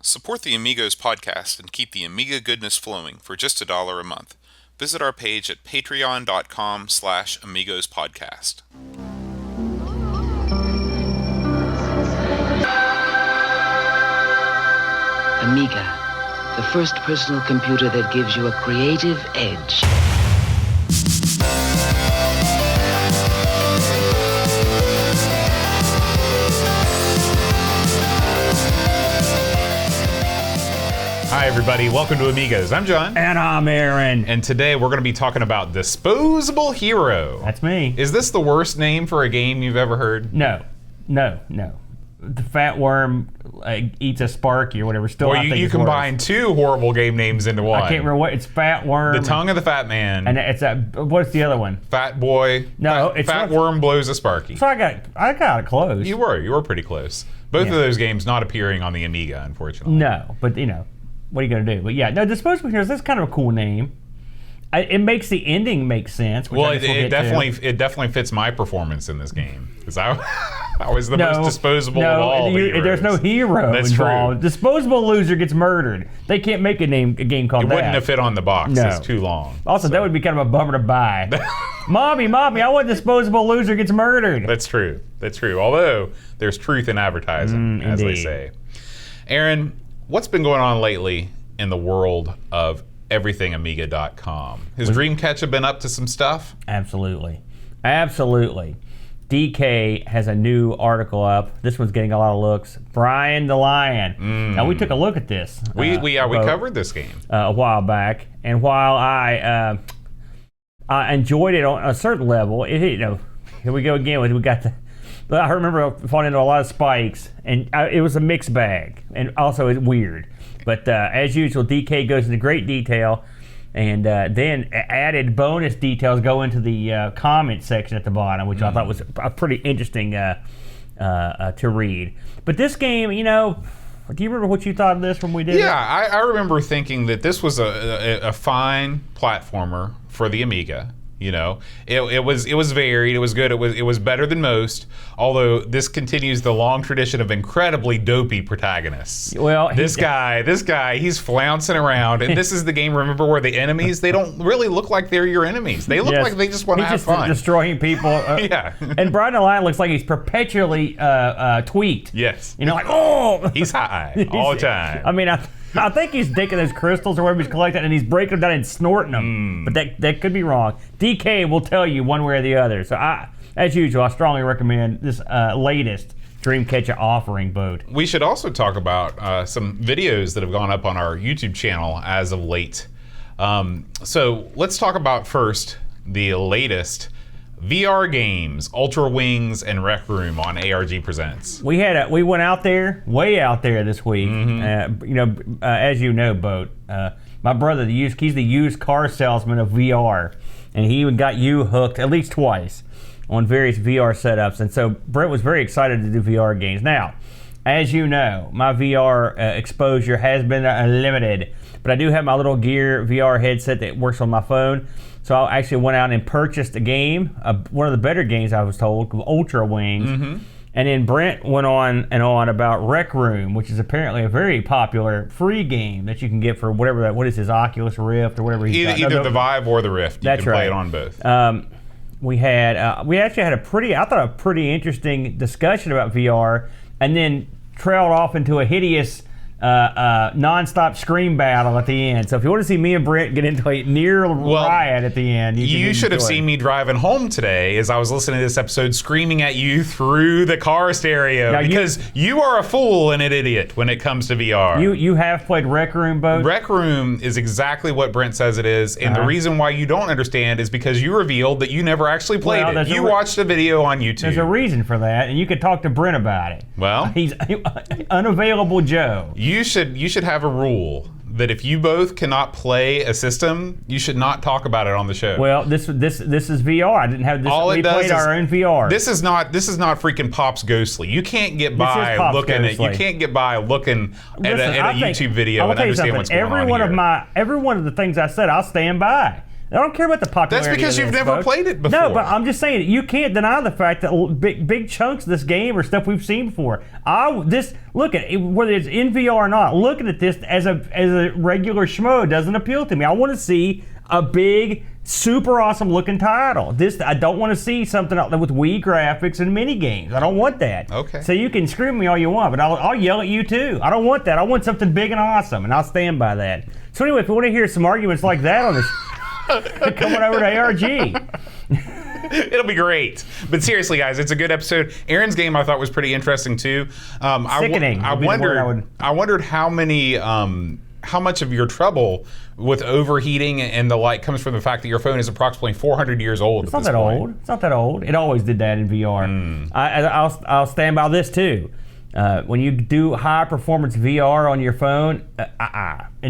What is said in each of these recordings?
Support the Amigos podcast and keep the Amiga goodness flowing for just $1 a month. Visit our page at patreon.com/AmigosPodcast. Amiga, the first personal computer that gives you a creative edge. Hi everybody, welcome to Amigos. I'm John. And I'm Aaron. And today we're going to be talking about Disposable Hero. That's me. Is this the worst name for a game you've ever heard? No. The fat worm eats a Sparky or whatever. Still, Well, I think you it's combine worse. two horrible game names into one. I can't remember what it's. Fat worm. The Tongue of the Fat Man. And it's what's the other one? Fat Boy. No, fat, it's Fat not- Worm blows a Sparky. So I got it close. You were pretty close. Both of those games not appearing on the Amiga, unfortunately. No, but what are you gonna do? But yeah, no. Disposable Heroes. That's kind of a cool name. It makes the ending make sense. Which Well, I guess we'll it get to. definitely fits my performance in this game because I was the most disposable of all the heroes. There's no hero That's involved. true. Disposable loser gets murdered. They can't make a game called It that. wouldn't have fit on the box. No. It's too long. Also, So. that would be kind of a bummer to buy. Mommy, I want disposable loser gets murdered. That's true. Although there's truth in advertising, as they indeed. say. Aaron, what's been going on lately in the world of everythingamiga.com? Has Dreamcatcher been up to some stuff? Absolutely. DK has a new article up. This one's getting a lot of looks. Brian the Lion. Now, we took a look at this. We boat, covered this game. a while back, and while I enjoyed it on a certain level, here we go again. We got the. I remember falling into a lot of spikes, and it was a mixed bag, and also it's weird. But as usual, DK goes into great detail, and then added bonus details go into the comment section at the bottom, which I thought was pretty interesting to read. But this game, do you remember what you thought of this when we did it? Yeah, I remember thinking that this was a fine platformer for the Amiga. It was varied. It was good. It was better than most. Although this continues the long tradition of incredibly dopey protagonists. Well, this guy, he's flouncing around, and this is the game. Remember where the enemies? They don't really look like they're your enemies. They look like they just want to have fun. He's just destroying people. Yeah. And Brian the Lion looks like he's perpetually tweaked. Yes. He's high all the time. I mean, I think he's taking those crystals or whatever he's collecting, and he's breaking them down and snorting them. But that could be wrong. DK will tell you one way or the other. So as usual, I strongly recommend this latest Dreamcatcher offering boat. We should also talk about some videos that have gone up on our YouTube channel as of late. So let's talk about first the latest VR games, Ultra Wings and Rec Room on ARG Presents. We went out there, way out there this week. As you know, Boat. My brother, he's the used car salesman of VR, and he even got you hooked at least twice on various VR setups. And so Brent was very excited to do VR games. Now, as you know, my VR exposure has been limited, but I do have my little Gear VR headset that works on my phone. So I actually went out and purchased a game, one of the better games I was told, called Ultra Wings. And then Brent went on and on about Rec Room, which is apparently a very popular free game that you can get for what is his Oculus Rift or whatever he's got. Either the Vive or the Rift. You That's can play right. it on both. We actually had a pretty interesting discussion about VR, and then trailed off into a hideous non-stop scream battle at the end. So if you want to see me and Brent get into a near riot at the end, you should have seen me driving home today as I was listening to this episode, screaming at you through the car stereo because you are a fool and an idiot when it comes to VR. You have played Rec Room, Bo? Rec Room is exactly what Brent says it is, and the reason why you don't understand is because you revealed that you never actually played it. You watched a video on YouTube. There's a reason for that, and you could talk to Brent about it. Well, he's unavailable Joe. You should have a rule that if you both cannot play a system, you should not talk about it on the show. Well, this is VR. I didn't have this. We played our own VR. This is not freaking Pops Ghostly. You can't get by looking at a YouTube video and understand what's going on here. Every one of the things I said, I'll stand by. I don't care about the popularity. That's because of you've this, never folks. played it before. No, but I'm just saying you can't deny the fact that big chunks of this game are stuff we've seen before. Look at it, whether it's in VR or not. Looking at this as a regular schmo doesn't appeal to me. I want to see a big, super awesome looking title. I don't want to see something with Wii graphics and mini games. I don't want that. Okay. So you can scream at me all you want, but I'll yell at you too. I don't want that. I want something big and awesome, and I'll stand by that. So anyway, if you want to hear some arguments like that on this. Coming over to ARG. It'll be great. But seriously, guys, it's a good episode. Aaron's game I thought was pretty interesting too. Sickening. I wondered how much of your trouble with overheating and the like comes from the fact that your phone is approximately 400 years old. It's not that old. It's not that old. It always did that in VR. I'll stand by this too. When you do high performance VR on your phone,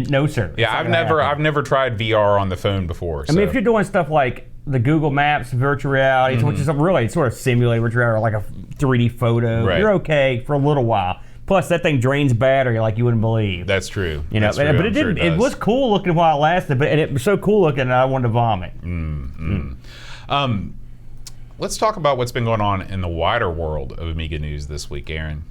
no sir. Yeah, I've never tried VR on the phone before. I mean, if you're doing stuff like the Google Maps virtual reality, which is really sort of simulated virtual reality, or like a 3D photo, you're okay for a little while. Plus, that thing drains battery like you wouldn't believe. That's true. You know, but it didn't. It was cool looking while it lasted, but it was so cool looking that I wanted to vomit. Let's talk about what's been going on in the wider world of Amiga news this week, Aaron.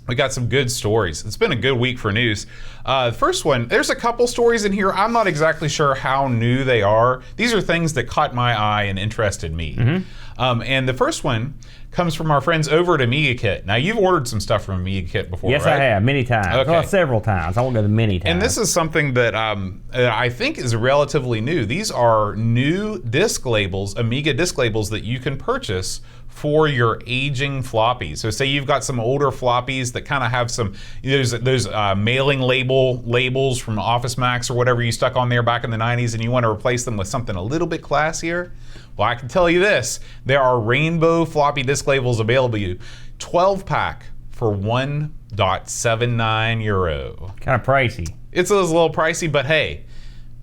We got some good stories. It's been a good week for news. The first one, there's a couple stories in here. I'm not exactly sure how new they are. These are things that caught my eye and interested me. And the first one comes from our friends over at Amiga Kit. Now, you've ordered some stuff from Amiga Kit before, yes, right? I have, many times. Okay. Well, several times. I won't go the many times. And this is something that I think is relatively new. These are new disc labels, Amiga disc labels that you can purchase for your aging floppies. So say you've got some older floppies that kind of have some, those mailing labels from Office Max or whatever you stuck on there back in the 90s, and you want to replace them with something a little bit classier. Well, I can tell you this, there are rainbow floppy disk labels available to you. 12-pack for €1.79. Kind of pricey. It's a little pricey, but hey,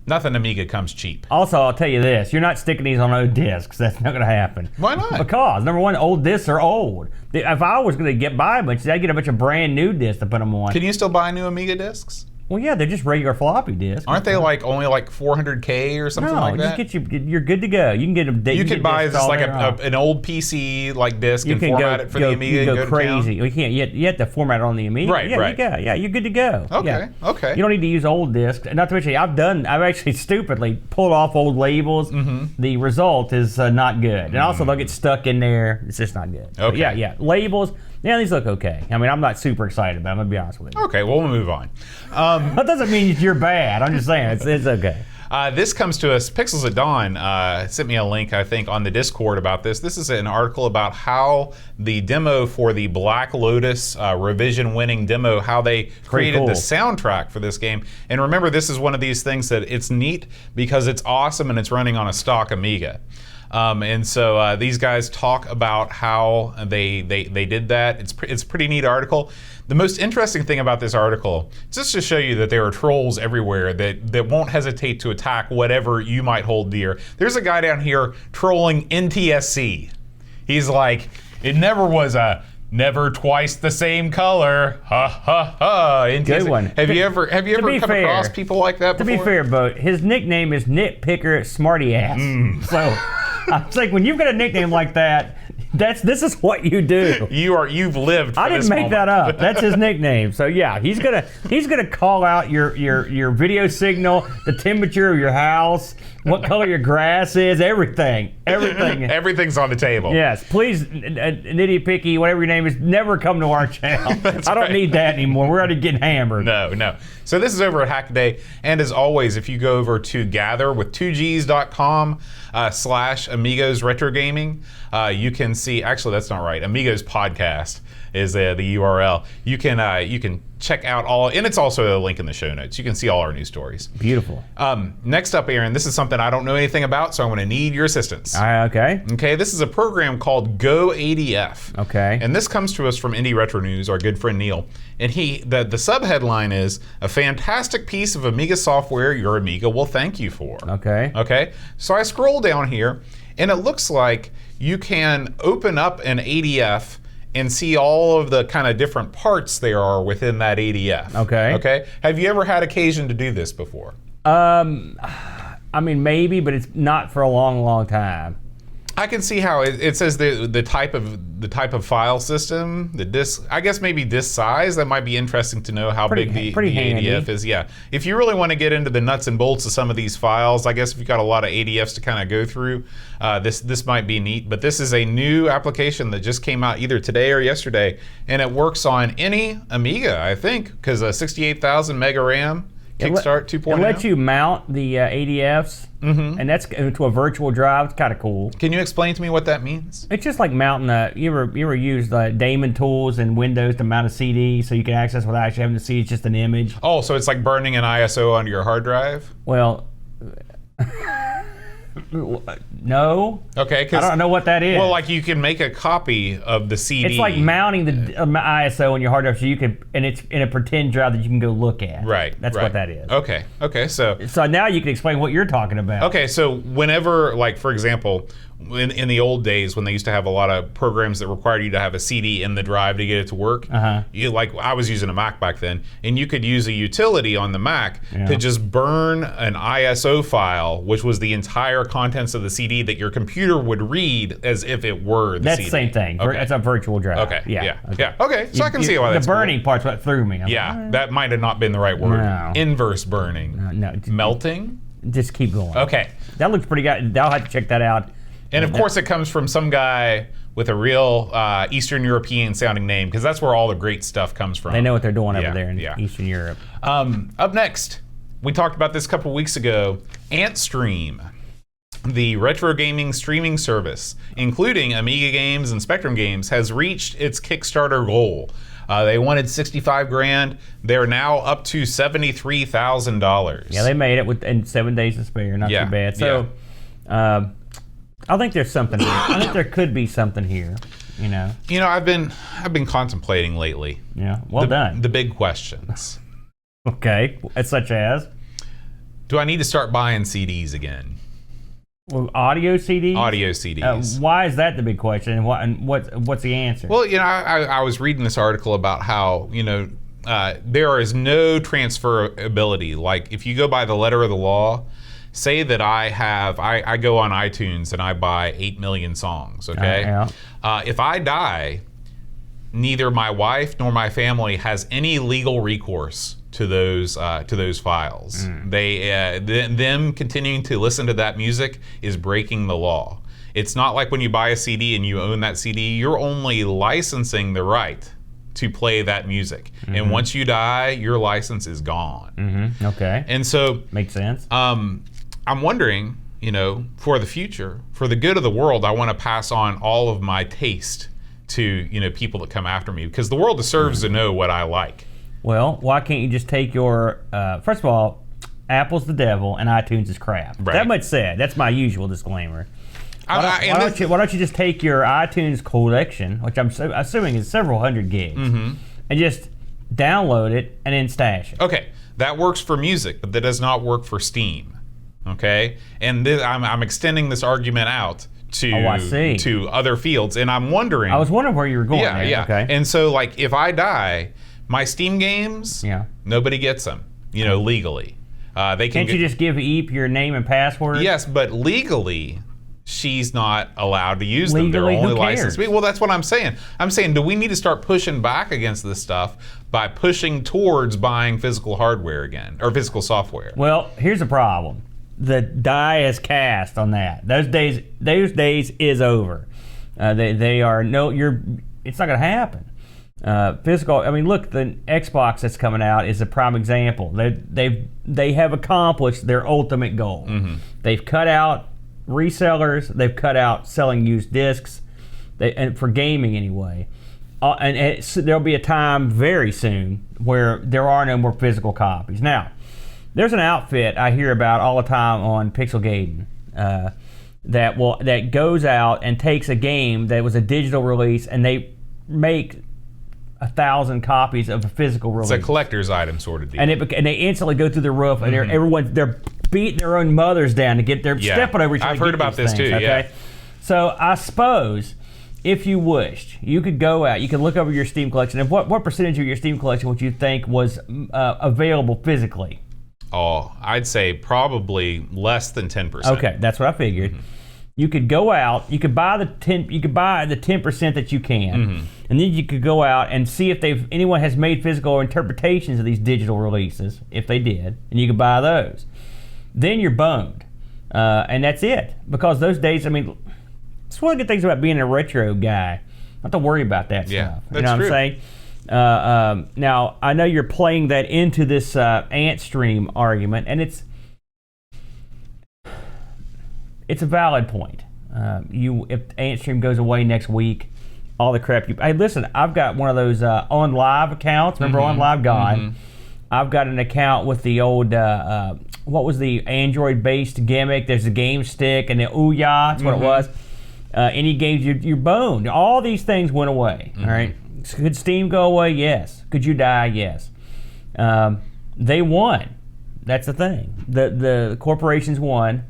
nothing Amiga comes cheap. Also, I'll tell you this, you're not sticking these on old discs. That's not going to happen. Why not? Because, number one, old discs are old. If I was going to buy a bunch, I'd get a bunch of brand new discs to put them on. Can you still buy new Amiga discs? Well, yeah, they're just regular floppy disks. Aren't they only like 400K or something like that? No, just you're good to go. You can get them. You could buy just like an old PC like disc and format it for the Amiga. You can go crazy. You can't. You have to format it on the Amiga. Right, yeah, right. Yeah, you're good to go. Okay, okay. You don't need to use old discs. Not to mention, I've actually stupidly pulled off old labels. The result is not good, and also they'll get stuck in there. It's just not good. Okay. But yeah, labels. Yeah, these look okay. I mean, I'm not super excited about them, I'm going to be honest with you. Okay, well, we'll move on. That doesn't mean you're bad. I'm just saying, it's okay. This comes to us, Pixels at Dawn sent me a link, I think, on the Discord about this. This is an article about how the demo for the Black Lotus revision-winning demo, how they created the soundtrack for this game. And remember, this is one of these things that it's neat because it's awesome and it's running on a stock Amiga. And so these guys talk about how they did that. It's a pretty neat article. The most interesting thing about this article, just to show you that there are trolls everywhere that won't hesitate to attack whatever you might hold dear. There's a guy down here trolling NTSC. He's like, it never was a never twice the same color. Ha ha ha. NTSC. Good one. Have you ever come across people like that before? To be fair, Bo, his nickname is Nitpicker Smarty Ass. So I was like, when you've got a nickname like that, this is what you do. You've lived. For I didn't make that up. That's his nickname. So yeah, he's gonna call out your video signal, the temperature of your house, what color your grass is, everything. Everything's on the table. Yes, please, Nitty Picky, whatever your name is, never come to our channel. I don't need that anymore. We're already getting hammered. No. So this is over at Hackaday, and as always, if you go over to gather/Amigos Retro Gaming, you can see. Actually, that's not right. Amigos Podcast is the URL. You can check out all, and it's also a link in the show notes. You can see all our news stories. Beautiful. Next up, Aaron, this is something I don't know anything about, so I'm going to need your assistance. Okay. Okay, this is a program called GoADF. Okay. And this comes to us from Indie Retro News, our good friend Neil. And the sub-headline is, a fantastic piece of Amiga software your Amiga will thank you for. Okay. Okay, so I scroll down here, and it looks like you can open up an ADF and see all of the kind of different parts there are within that ADF. Okay. Okay. Have you ever had occasion to do this before? I mean, maybe, but it's not for a long, long time. I can see how it says the type of file system, the disk. I guess maybe disk size. That might be interesting to know how big the ADF is. Yeah, if you really want to get into the nuts and bolts of some of these files, I guess if you've got a lot of ADFs to kind of go through, this might be neat. But this is a new application that just came out either today or yesterday, and it works on any Amiga, I think, because 68,000 mega RAM. Kickstart 2.0. It lets you mount the ADFs, and that's into a virtual drive. It's kind of cool. Can you explain to me what that means? It's just like mounting you ever use the Damon tools in Windows to mount a CD so you can access without actually having to see it's just an image? Oh, so it's like burning an ISO onto your hard drive? Well, no. Okay, I don't know what that is. Well, like you can make a copy of the CD. It's like mounting the ISO on your hard drive, so you could, and it's in a pretend drive that you can go look at. Right. That's what that is. Okay. So now you can explain what you're talking about. Okay, so whenever, like for example, in the old days when they used to have a lot of programs that required you to have a CD in the drive to get it to work, like I was using a Mac back then, and you could use a utility on the Mac to just burn an ISO file, which was the entire contents of the CD that your computer would read as if it were the CD. That's the same thing. Okay. It's a virtual drive. Okay. Yeah. Okay. So I can see why that's the burning cool. part's what threw me. That might have not been the right word. No. Inverse burning. No. Melting. Just keep going. Okay. That looks pretty good. I'll have to check that out. And of course, it comes from some guy with a real Eastern European sounding name, because that's where all the great stuff comes from. They know what they're doing over there in Eastern Europe. Up next, we talked about this a couple weeks ago. AntStream, the retro gaming streaming service, including Amiga games and Spectrum games, has reached its Kickstarter goal. They wanted $65,000. They're now up to $73,000. Yeah, they made it in 7 days to spare. Not too bad. So, I think there's something here. I think there could be something here. I've been contemplating lately. Yeah. Well done. The big questions. Okay. Such as? Do I need to start buying CDs again? Well, audio CDs? Audio CDs. Why is that the big question? And what's the answer? Well, I was reading this article about how, there is no transferability. Like, if you go by the letter of the law, say that I go on iTunes and I buy 8 million songs, okay? If I die, neither my wife nor my family has any legal recourse to those files. Them continuing to listen to that music is breaking the law. It's not like when you buy a CD and you own that CD, you're only licensing the right to play that music. And once you die, your license is gone. Okay. And so makes sense. I'm wondering, for the future, for the good of the world, I want to pass on all of my taste to, people that come after me, because the world deserves to know what I like. Well, why can't you just take your, first of all, Apple's the devil and iTunes is crap. Right. That much said. That's my usual disclaimer. Why don't you just take your iTunes collection, which I'm assuming is several hundred gigs, and just download it and then stash it? Okay, that works for music, but that does not work for Steam. Okay, and I'm extending this argument out to other fields, and I'm wondering. I was wondering where you were going. Yeah. Okay. And so, like, if I die, my Steam games, nobody gets them. Legally, they can. Can't you just give Eep your name and password? Yes, but legally, she's not allowed to use them. They're only licensed. Well, that's what I'm saying. I'm saying, do we need to start pushing back against this stuff by pushing towards buying physical hardware again, or physical software? Well, here's the problem. The die is cast on that. Those days is over. They are it's not going to happen. Physical. I mean, look, the Xbox that's coming out is a prime example. They have accomplished their ultimate goal. They've cut out resellers. They've cut out selling used discs, and for gaming anyway. There'll be a time very soon where there are no more physical copies. Now, there's an outfit I hear about all the time on Pixelgating that goes out and takes a game that was a digital release and they make 1,000 copies of a physical release. It's a collector's item sort of deal. And they instantly go through the roof and they're beating their own mothers down to get stepping over each other. I've heard about this too. Okay? Yeah. So I suppose, if you wished, you could go out, you could look over your Steam collection, and what percentage of your Steam collection would you think was available physically? Oh, I'd say probably less than 10%. Okay, that's what I figured. You could go out, you could buy the 10% that you can, and then you could go out and see if anyone has made physical interpretations of these digital releases, if they did, and you could buy those. Then you're boned, and that's it. Because those days, I mean, it's one of the good things about being a retro guy. Not to worry about that stuff. That's you know what true. I'm saying? Now I know you're playing that into this AntStream argument, and it's a valid point. If AntStream goes away next week, all the crap hey, listen, I've got one of those On Live accounts. Remember On Live gone? I've got an account with the old what was the Android-based gimmick? There's a game stick and the Ouya. That's what it was. Any games you're boned. All these things went away. All right. Could Steam go away? Yes. Could you die? Yes. They won. That's the thing. The corporations won.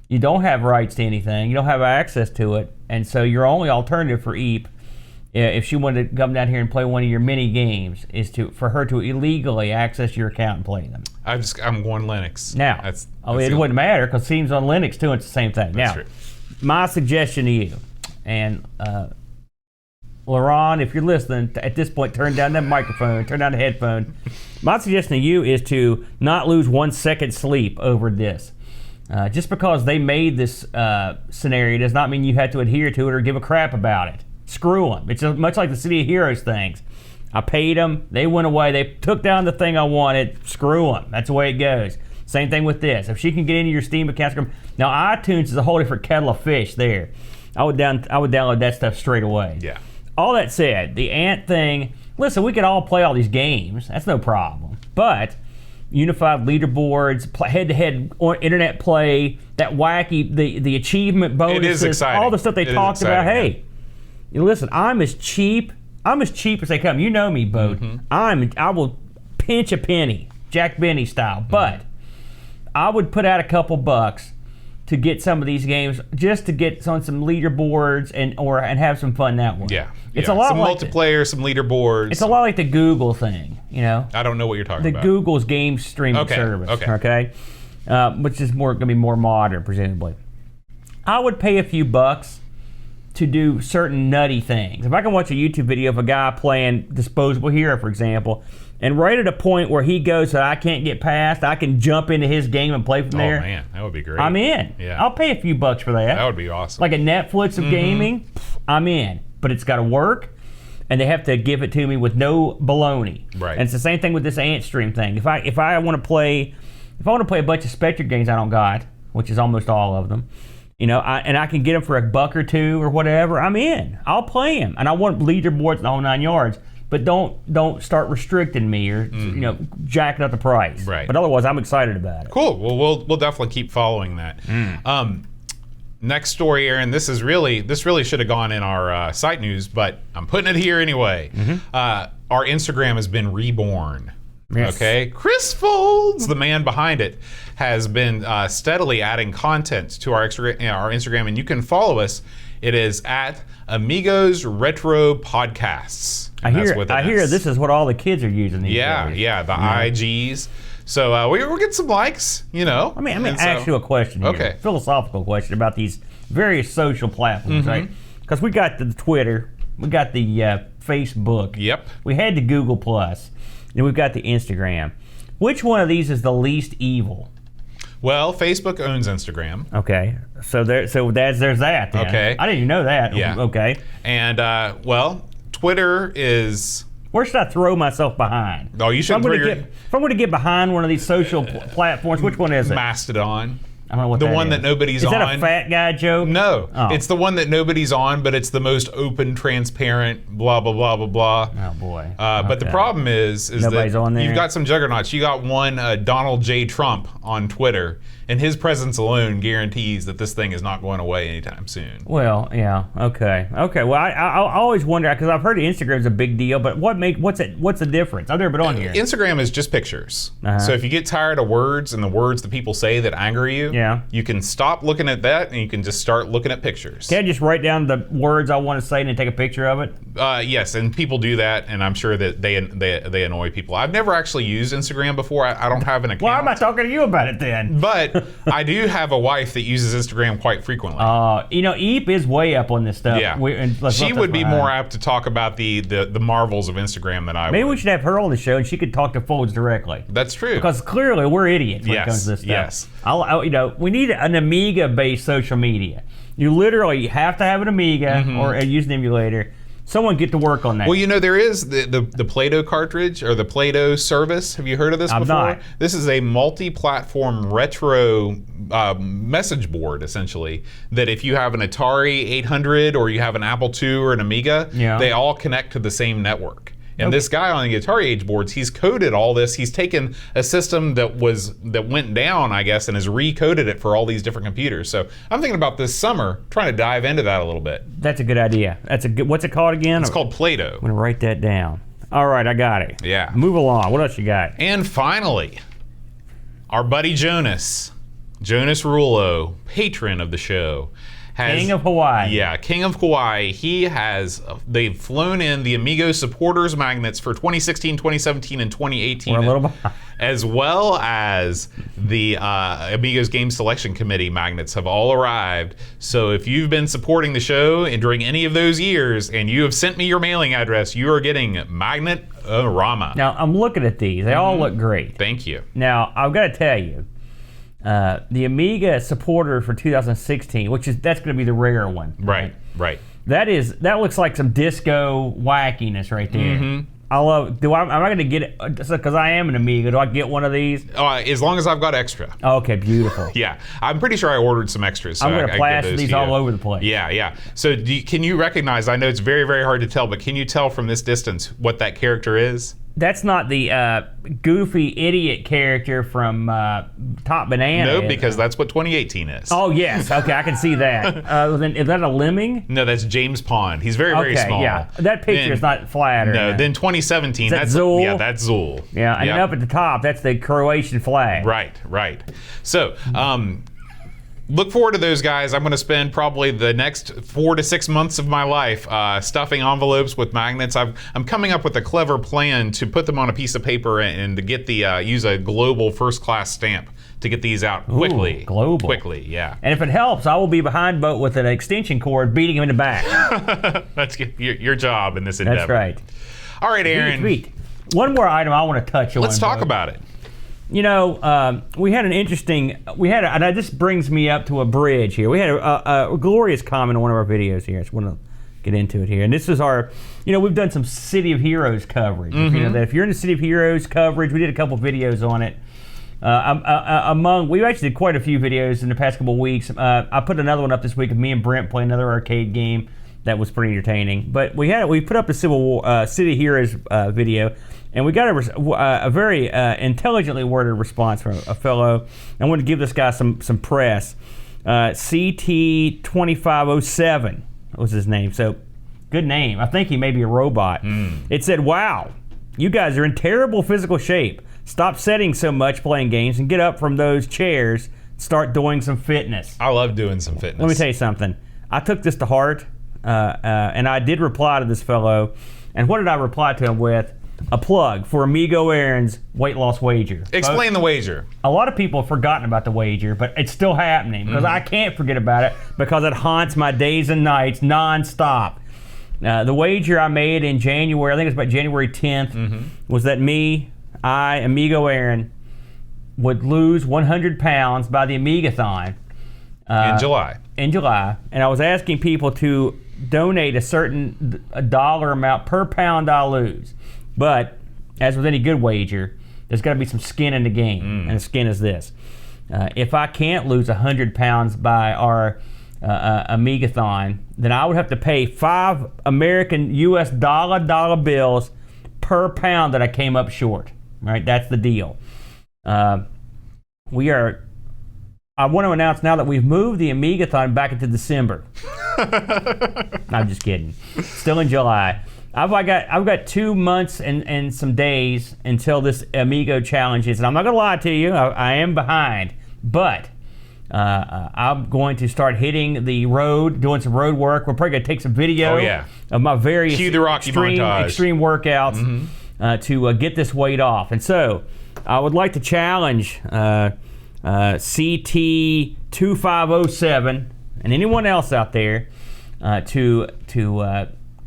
You don't have rights to anything. You don't have access to it, and so your only alternative for Eep, if she wanted to come down here and play one of your mini games, is for her to illegally access your account and play them. I'm going Linux. Now, it wouldn't matter because Steam's on Linux too. It's the same thing. That's now, true. My suggestion to you, and LaRon, if you're listening, at this point, turn down that microphone, turn down the headphone. My suggestion to you is to not lose 1 second sleep over this. Just because they made this scenario does not mean you have to adhere to it or give a crap about it. Screw them. It's much like the City of Heroes things. I paid them. They went away. They took down the thing I wanted. Screw them. That's the way it goes. Same thing with this. If she can get into your Steam account, now iTunes is a whole different kettle of fish there. I would download that stuff straight away. Yeah. All that said, the Ant thing, listen, we could all play all these games. That's no problem. But unified leaderboards, head-to-head internet play, that wacky, the achievement bonuses, It is exciting. all the stuff they talked about. Hey, listen, I'm as cheap as they come. You know me, Boat. I will pinch a penny, Jack Benny style. But I would put out a couple bucks to get some of these games, just to get on some leaderboards and have some fun that way. Yeah. It's a lot some like multiplayer, some leaderboards. It's a lot like the Google thing, you know. I don't know what you're talking about. Google's game streaming service, okay? Which is going to be more modern, presumably. I would pay a few bucks to do certain nutty things. If I can watch a YouTube video of a guy playing Disposable Hero, for example, and right at a point where he goes that I can't get past, I can jump into his game and play from there. Oh man, that would be great. I'm in. Yeah. I'll pay a few bucks for that. That would be awesome. Like a Netflix of gaming, I'm in. But it's got to work, and they have to give it to me with no baloney. Right. And it's the same thing with this AntStream thing. If I want to play a bunch of Spectre games I don't got, which is almost all of them, you know, and I can get them for a buck or two or whatever, I'm in. I'll play them, and I want leaderboards and the whole 9 yards. But don't start restricting me or jacking up the price. Right. But otherwise, I'm excited about it. Cool. Well, we'll definitely keep following that. Next story, Aaron. This really should have gone in our site news, but I'm putting it here anyway. Our Instagram has been reborn. Yes. Okay, Chris Folds, the man behind it, has been steadily adding content to our Instagram, and you can follow us. It is at Amigos Retro Podcasts. I hear this is what all the kids are using these days. Yeah, the IGs. So we'll get some likes, you know. I mean, ask you a question here. Okay. Philosophical question about these various social platforms, right? Because we got the Twitter, we got the Facebook. Yep. We had the Google Plus, and we've got the Instagram. Which one of these is the least evil? Well, Facebook owns Instagram. Okay, so there's that. Then. Okay. I didn't even know that. Yeah. Okay. And well, Twitter is. Where should I throw myself behind? Oh, you should. If I'm going to get behind one of these social platforms, which one is it? Mastodon. I don't know what the that one is. that nobody's on. Is that a fat guy joke? No, Oh. It's the one that nobody's on, but it's the most open, transparent, blah blah blah blah blah. Oh boy. But the problem is Nobody's that on there? you've got some juggernauts. You got one Donald J. Trump on Twitter, and his presence alone guarantees that this thing is not going away anytime soon. Well, yeah, okay. Well, I always wonder because I've heard Instagram's a big deal, but what's the difference? I've never been on here. Instagram is just pictures. Uh-huh. So if you get tired of words and the words that people say that anger you, Yeah. You can stop looking at that and you can just start looking at pictures. Can I just write down the words I want to say and then take a picture of it? Yes, and people do that, and I'm sure that they annoy people. I've never actually used Instagram before. I don't have an account. Why am I talking to you about it then? But I do have a wife that uses Instagram quite frequently. Eep is way up on this stuff. Yeah. And She would be more apt to talk about the marvels of Instagram than I would. Maybe we should have her on the show and she could talk to Folds directly. That's true. Because clearly we're idiots when it comes to this stuff. Yes. We need an Amiga-based social media. You literally have to have an Amiga or use an emulator. Someone get to work on that. Well, there is the Play-Doh cartridge or the Play-Doh service. Have you heard of this before? Not. This is a multi-platform retro message board, essentially, that if you have an Atari 800 or you have an Apple II or an Amiga, they all connect to the same network. And this guy on the Atari Age boards, he's coded all this. He's taken a system that went down, I guess, and has recoded it for all these different computers. So I'm thinking about this summer, trying to dive into that a little bit. That's a good idea. What's it called again? It's called Play-Doh. I'm gonna write that down. All right, I got it. Yeah. Move along. What else you got? And finally, our buddy Jonas Rulo, patron of the show. King of Hawaii. Yeah, King of Hawaii. They've flown in the Amigos supporters magnets for 2016, 2017, and 2018. We're a little behind. As well as the Amigos Game Selection Committee magnets have all arrived. So if you've been supporting the show and during any of those years and you have sent me your mailing address, you are getting Magnet Rama. Now, I'm looking at these. They all look great. Thank you. Now, I've got to tell you, the Amiga supporter for 2016, that's going to be the rare one. Right. That looks like some disco wackiness right there. I love. Am I going to get it? Because I am an Amiga. Do I get one of these? As long as I've got extra. Okay, beautiful. Yeah, I'm pretty sure I ordered some extras. So I'm going to plaster these all over the place. Yeah. So can you recognize? I know it's very, very hard to tell, but can you tell from this distance what that character is? That's not the goofy idiot character from Top Banana. No, because that's what 2018 is. Oh, yes. Okay, I can see that. Then, is that a lemming? No, that's James Pond. He's very, very small. Yeah. That picture is not flat. No, then 2017. That's Zool? Yeah, that's Zool. Yeah, and then up at the top, that's the Croatian flag. Right. So, look forward to those guys. I'm going to spend probably the next 4 to 6 months of my life stuffing envelopes with magnets. I'm coming up with a clever plan to put them on a piece of paper and to get use a global first class stamp to get these out quickly. Ooh, global. Quickly, yeah. And if it helps, I will be behind boat with an extension cord beating him in the back. That's your job in this endeavor. That's right. All right, Aaron. Sweet. One more item I want to touch on. Let's talk about it. We had an interesting. And this brings me up to a bridge here. We had a glorious comment on one of our videos here. I just want to get into it here. And this is our. We've done some City of Heroes coverage. If you're in the City of Heroes coverage, we did a couple videos on it. We actually did quite a few videos in the past couple of weeks. I put another one up this week of me and Brent playing another arcade game that was pretty entertaining. But we put up the City of Heroes video. And we got a very intelligently worded response from a fellow. I want to give this guy some press. CT2507 was his name. So, good name. I think he may be a robot. It said, "Wow, you guys are in terrible physical shape. Stop sitting so much playing games and get up from those chairs. Start doing some fitness." I love doing some fitness. Let me tell you something. I took this to heart, and I did reply to this fellow. And what did I reply to him with? A plug for Amigo Aaron's weight loss wager. Explain the wager. A lot of people have forgotten about the wager, but it's still happening because I can't forget about it because it haunts my days and nights nonstop. The wager I made in January, I think it was about January 10th, was that Amigo Aaron, would lose 100 pounds by the Amigathon. In July. And I was asking people to donate a certain dollar amount per pound I lose. But, as with any good wager, there's got to be some skin in the game. And the skin is this. If I can't lose 100 pounds by our Amigathon, then I would have to pay 5 American US dollar bills per pound that I came up short. Right? That's the deal. I want to announce now that we've moved the Amigathon back into December. I'm just kidding. Still in July. I've got 2 months and some days until this Amigo challenge is, and I'm not gonna lie to you, I am behind. But I'm going to start hitting the road, doing some road work. We're probably going to take some video of my various Cue the Rocky montage. extreme workouts to get this weight off. And so I would like to challenge CT2507 and anyone else out there to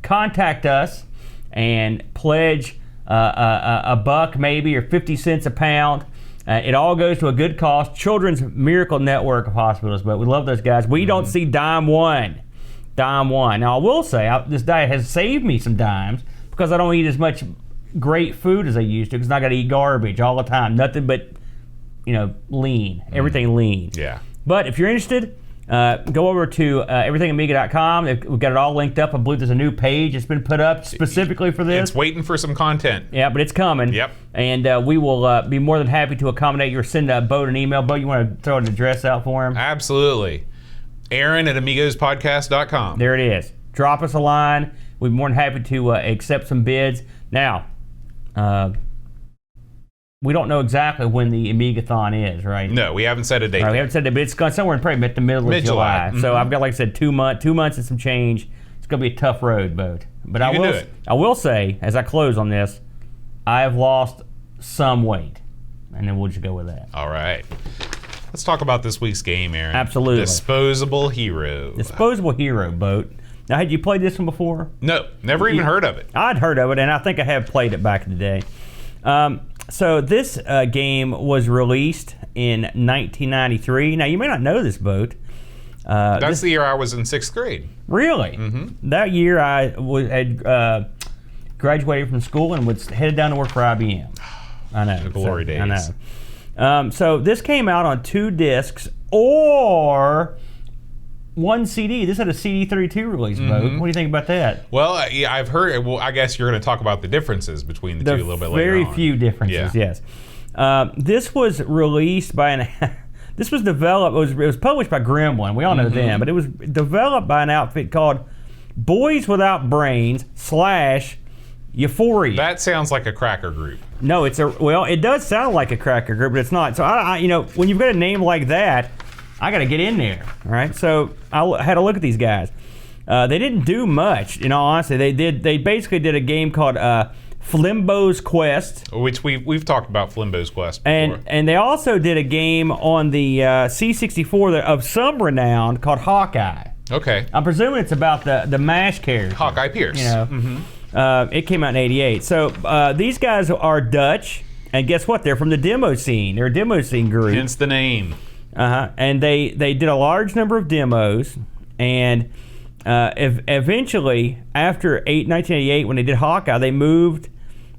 contact us and pledge a buck maybe or 50 cents a pound. It all goes to a good cause, Children's Miracle Network of Hospitals, but we love those guys. We don't see dime one. Now, I will say, this diet has saved me some dimes because I don't eat as much great food as I used to because I got to eat garbage all the time. Nothing but, lean. Everything lean. Yeah. But if you're interested, go over to everythingamiga.com. We've got it all linked up. I believe there's a new page that's been put up specifically for this. It's waiting for some content. Yeah, but it's coming. Yep. And we will be more than happy to accommodate you or send Bo an email. Bo, you want to throw an address out for him? Absolutely. Aaron at amigospodcast.com. There it is. Drop us a line. We'd be more than happy to accept some bids. Now, we don't know exactly when the Amigathon is, right? No, we haven't set a date. Right, we haven't said that, but it's gone somewhere in probably the middle of July. Mm-hmm. So I've got, like I said, 2 months and some change. It's going to be a tough road, Boat. But I will say, as I close on this, I have lost some weight. And then we'll just go with that. All right. Let's talk about this week's game, Aaron. Absolutely. Disposable Hero. Disposable Hero, Boat. Now, had you played this one before? No, never even heard of it. I'd heard of it, and I think I have played it back in the day. So this game was released in 1993. Now, you may not know this, Boat. That's the year I was in 6th grade. Really? Mm-hmm. That year I had graduated from school and was headed down to work for IBM. I know. The glory days. I know. So this came out on 2 discs or 1 CD. This had a CD32 release, Bo. What do you think about that? Well, yeah, I've heard. Well, I guess you're going to talk about the differences between the two a little bit later on. Very few differences, yes. This was released by this was developed. It was published by Gremlin. We all know them, but it was developed by an outfit called Boys Without Brains / Euphoria. That sounds like a cracker group. No, it does sound like a cracker group, but it's not. So I when you've got a name like that, I got to get in there, all right? So I had a look at these guys. They didn't do much, in all honesty. They basically did a game called Flimbo's Quest, which we've talked about Flimbo's Quest before. And they also did a game on the C64 of some renown called Hawkeye. Okay. I'm presuming it's about the MASH character. Hawkeye Pierce. It came out in '88. So these guys are Dutch, and guess what? They're from the demo scene. They're a demo scene group. Hence the name. And they did a large number of demos, and eventually, after 1988, when they did Hawkeye,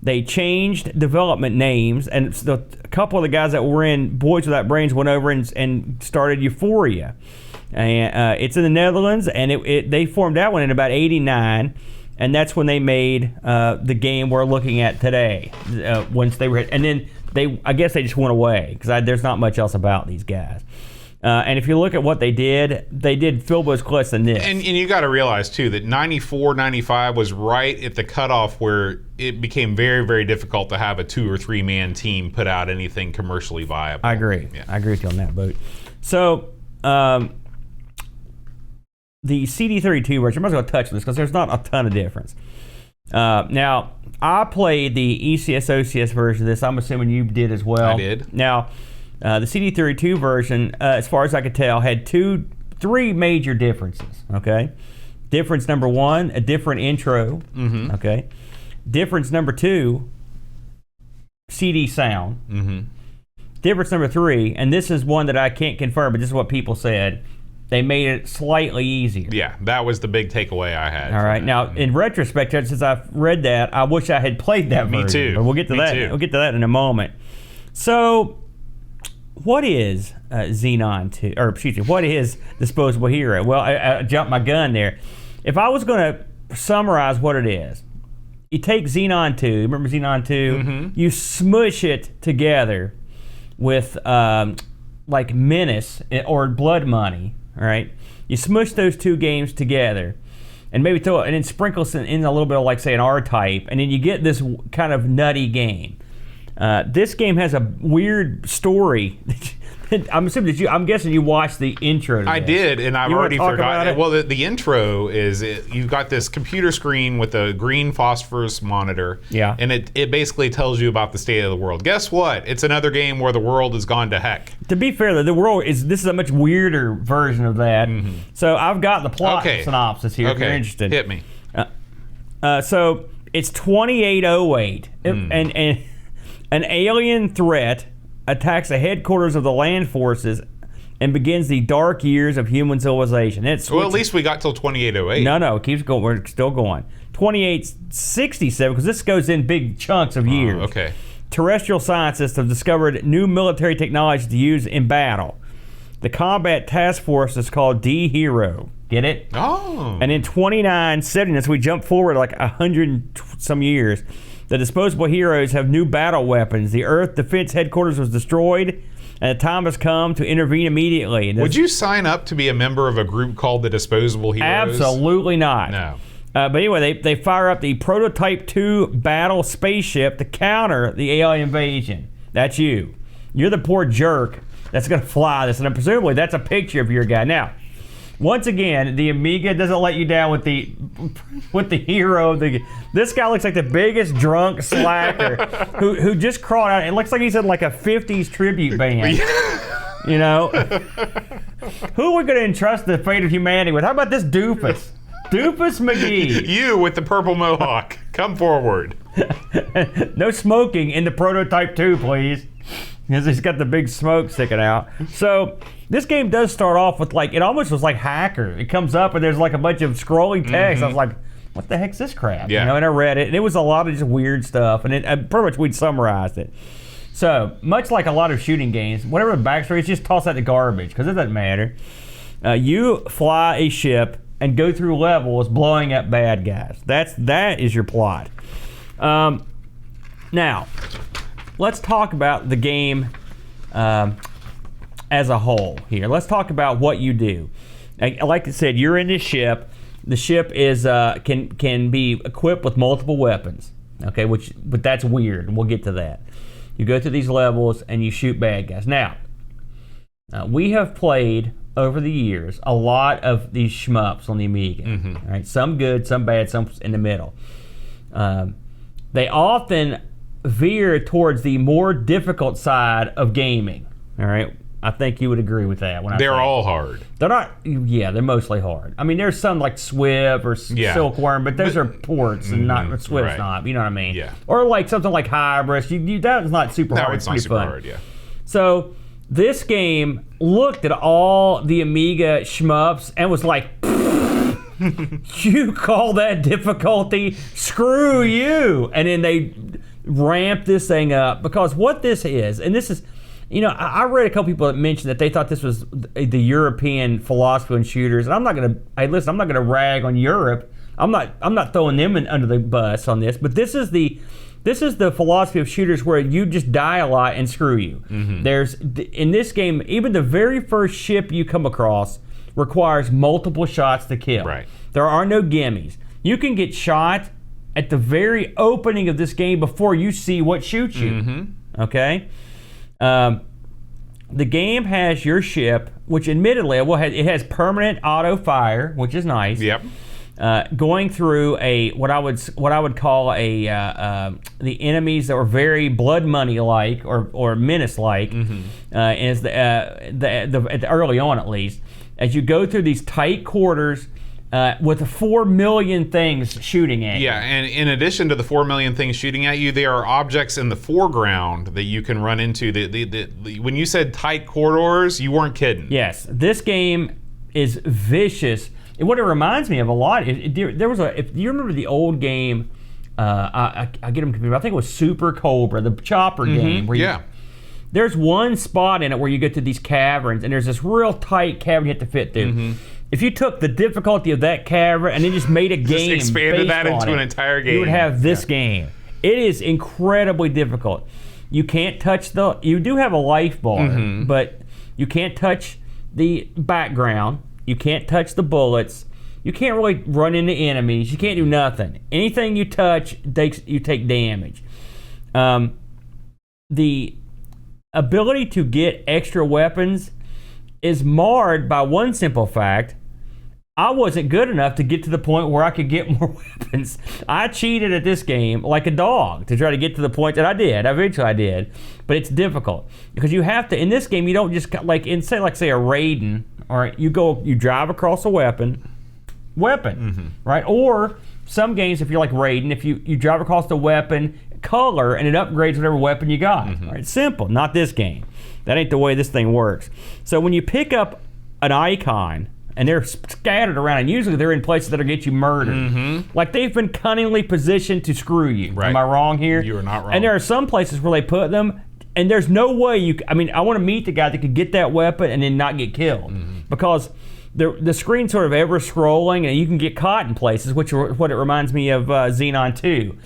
they changed development names, and a couple of the guys that were in Boys Without Brains went over and started Euphoria. And it's in the Netherlands, and they formed that one in about '89, and that's when they made the game we're looking at today. Once they were, and then I guess they just went away because there's not much else about these guys. And if you look at what they did Flimbo's Quest and this. And you got to realize, too, that 94, 95 was right at the cutoff where it became very, very difficult to have a 2 or 3 man team put out anything commercially viable. I agree. Yeah. I agree with you on that, Boat. So, the CD32 version, I'm not going to touch this because there's not a ton of difference. Now, I played the ECS OCS version of this. I'm assuming you did as well. I did. Now, the CD32 version, as far as I could tell, had 3 major differences. Okay, difference number 1, a different intro. Okay, difference number 2, CD sound. Difference number 3, and this is one that I can't confirm, but this is what people said. They made it slightly easier. Yeah, that was the big takeaway I had. All right. Now, in retrospect, since I've read that, I wish I had played that version. Me too. But we'll get to that. Too. We'll get to that in a moment. So, what is Xenon 2? Or excuse me, what is Disposable Hero? Well, I jumped my gun there. If I was going to summarize what it is, you take Xenon 2. Remember Xenon 2? You smush it together with like Menace or Blood Money. All right, you smush those 2 games together, and maybe throw it, and then sprinkle in a little bit of, like, say, an R-Type, and then you get this kind of nutty game. This game has a weird story I'm assuming that I'm guessing you watched the intro to I this. did, and I've You wanna already talk forgotten about it. it? Well, the intro is you've got this computer screen with a green phosphorus monitor. Yeah. And it basically tells you about the state of the world. Guess what? It's another game where the world has gone to heck. To be fair, though, this is a much weirder version of that. So I've got the plot synopsis here if you're interested. Hit me. So it's 2808, and an alien threat attacks the headquarters of the land forces and begins the dark years of human civilization. Well, at least we got till 2808. No, it keeps going. We're still going. 2867, because this goes in big chunks of years. Okay. Terrestrial scientists have discovered new military technology to use in battle. The combat task force is called D-Hero. Get it? Oh. And in 2970, as we jump forward like 100 some years, the Disposable Heroes have new battle weapons. The Earth Defense Headquarters was destroyed, and the time has come to intervene immediately. And would you sign up to be a member of a group called the Disposable Heroes? Absolutely not. No. But anyway, they fire up the Prototype 2 battle spaceship to counter the alien invasion. That's you. You're the poor jerk that's going to fly this, and presumably that's a picture of your guy. Now, once again, the Amiga doesn't let you down with the hero. This guy looks like the biggest drunk slacker who just crawled out. It looks like he's in like a 50s tribute band. You know? Who are we going to entrust the fate of humanity with? How about this doofus? Doofus McGee. You with the purple mohawk. Come forward. No smoking in the Prototype 2, please. Because he's got the big smoke sticking out. So this game does start off with it almost was like Hacker. It comes up and there's like a bunch of scrolling text. I was like, what the heck's this crap? Yeah. You know, and I read it, and it was a lot of just weird stuff. And pretty much we'd summarized it. So much like a lot of shooting games, whatever the backstory is, just toss that to garbage because it doesn't matter. You fly a ship and go through levels blowing up bad guys. That is your plot. Now, let's talk about the game as a whole here. Let's talk about what you do. Like I said, you're in this ship. The ship is can be equipped with multiple weapons. Okay, but that's weird. We'll get to that. You go through these levels and you shoot bad guys. Now, we have played over the years a lot of these shmups on the Amiga. All right, some good, some bad, some in the middle. They often veer towards the more difficult side of gaming. All right, I think you would agree with that. They're all hard. They're not. Yeah, they're mostly hard. I mean, there's some like Swift or Silkworm, but those are ports and not Swift's right. not. You know what I mean? Yeah. Or like something like Hybris. That's not super hard. No, it's not pretty super fun. hard. Yeah. So this game looked at all the Amiga shmups and was like, you call that difficulty? Screw you. And then they ramped this thing up because what this is, and this is, I read a couple people that mentioned that they thought this was the European philosophy on shooters. And I'm not gonna rag on Europe. I'm not throwing them under the bus on this, but this is the philosophy of shooters where you just die a lot and screw you. There's in this game, even the very first ship you come across requires multiple shots to kill. Right. There are no gimmies. You can get shot at the very opening of this game before you see what shoots you. Okay? The game has your ship, which admittedly, it has permanent auto fire, which is nice. Yep. Going through what I would call the enemies that were very blood money like or menace like, as the early on at least, as you go through these tight quarters. With 4 million things shooting at you. Yeah, and in addition to the 4 million things shooting at you, there are objects in the foreground that you can run into. When you said tight corridors, you weren't kidding. Yes, this game is vicious. And what it reminds me of a lot, if you remember the old game, I get them confused. I think it was Super Cobra, the chopper game. Where there's one spot in it where you get to these caverns, and there's this real tight cavern you have to fit through. If you took the difficulty of that cavern and then just made a game, just expanded that into an entire game, you would have this game. It is incredibly difficult. You can't touch you do have a life bar, but you can't touch the background. You can't touch the bullets. You can't really run into enemies. You can't do nothing. Anything you touch, you take damage. The ability to get extra weapons is marred by one simple fact. I wasn't good enough to get to the point where I could get more weapons. I cheated at this game like a dog to try to get to the point that I did. Eventually I did. But it's difficult because you have to, in this game, you don't just, like in say a Raiden, all right, you drive across a weapon, right? Or some games, if you're like Raiden, if you drive across the weapon color and it upgrades whatever weapon you got. Right? Simple. Not this game. That ain't the way this thing works. So when you pick up an icon, and they're scattered around, and usually they're in places that'll get you murdered. Like they've been cunningly positioned to screw you. Right. Am I wrong here? You are not wrong. And there are some places where they put them, and there's no way you. I want to meet the guy that could get that weapon and then not get killed, because the screen's sort of ever scrolling, and you can get caught in places, which are what it reminds me of Xenon 2,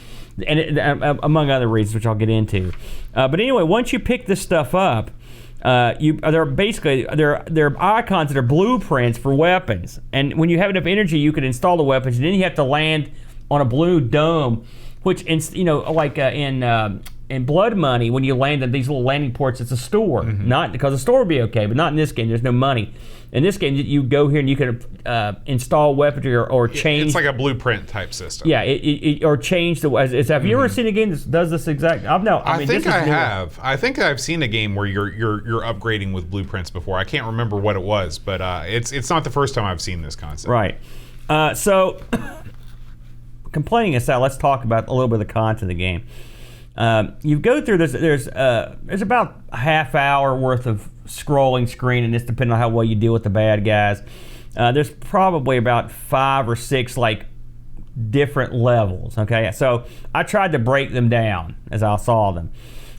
and among other reasons, which I'll get into. But anyway, once you pick this stuff up. They're icons that are blueprints for weapons, and when you have enough energy, you can install the weapons, and then you have to land on a blue dome, which in Blood Money, when you land at these little landing ports, it's a store. Not because the store would be okay, but not in this game. There's no money. In this game, you go here and you can install weaponry or change. It's like a blueprint type system. Yeah, or change the. Have you ever seen a game that does this exact? I think I have. I think I've seen a game where you're upgrading with blueprints before. I can't remember what it was, but it's not the first time I've seen this concept. Right. So, complaining aside, let's talk about a little bit of the content of the game. You go through this. There's about a half hour worth of scrolling screen, and this depending on how well you deal with the bad guys. There's probably about 5 or 6 like different levels. Okay, so I tried to break them down as I saw them.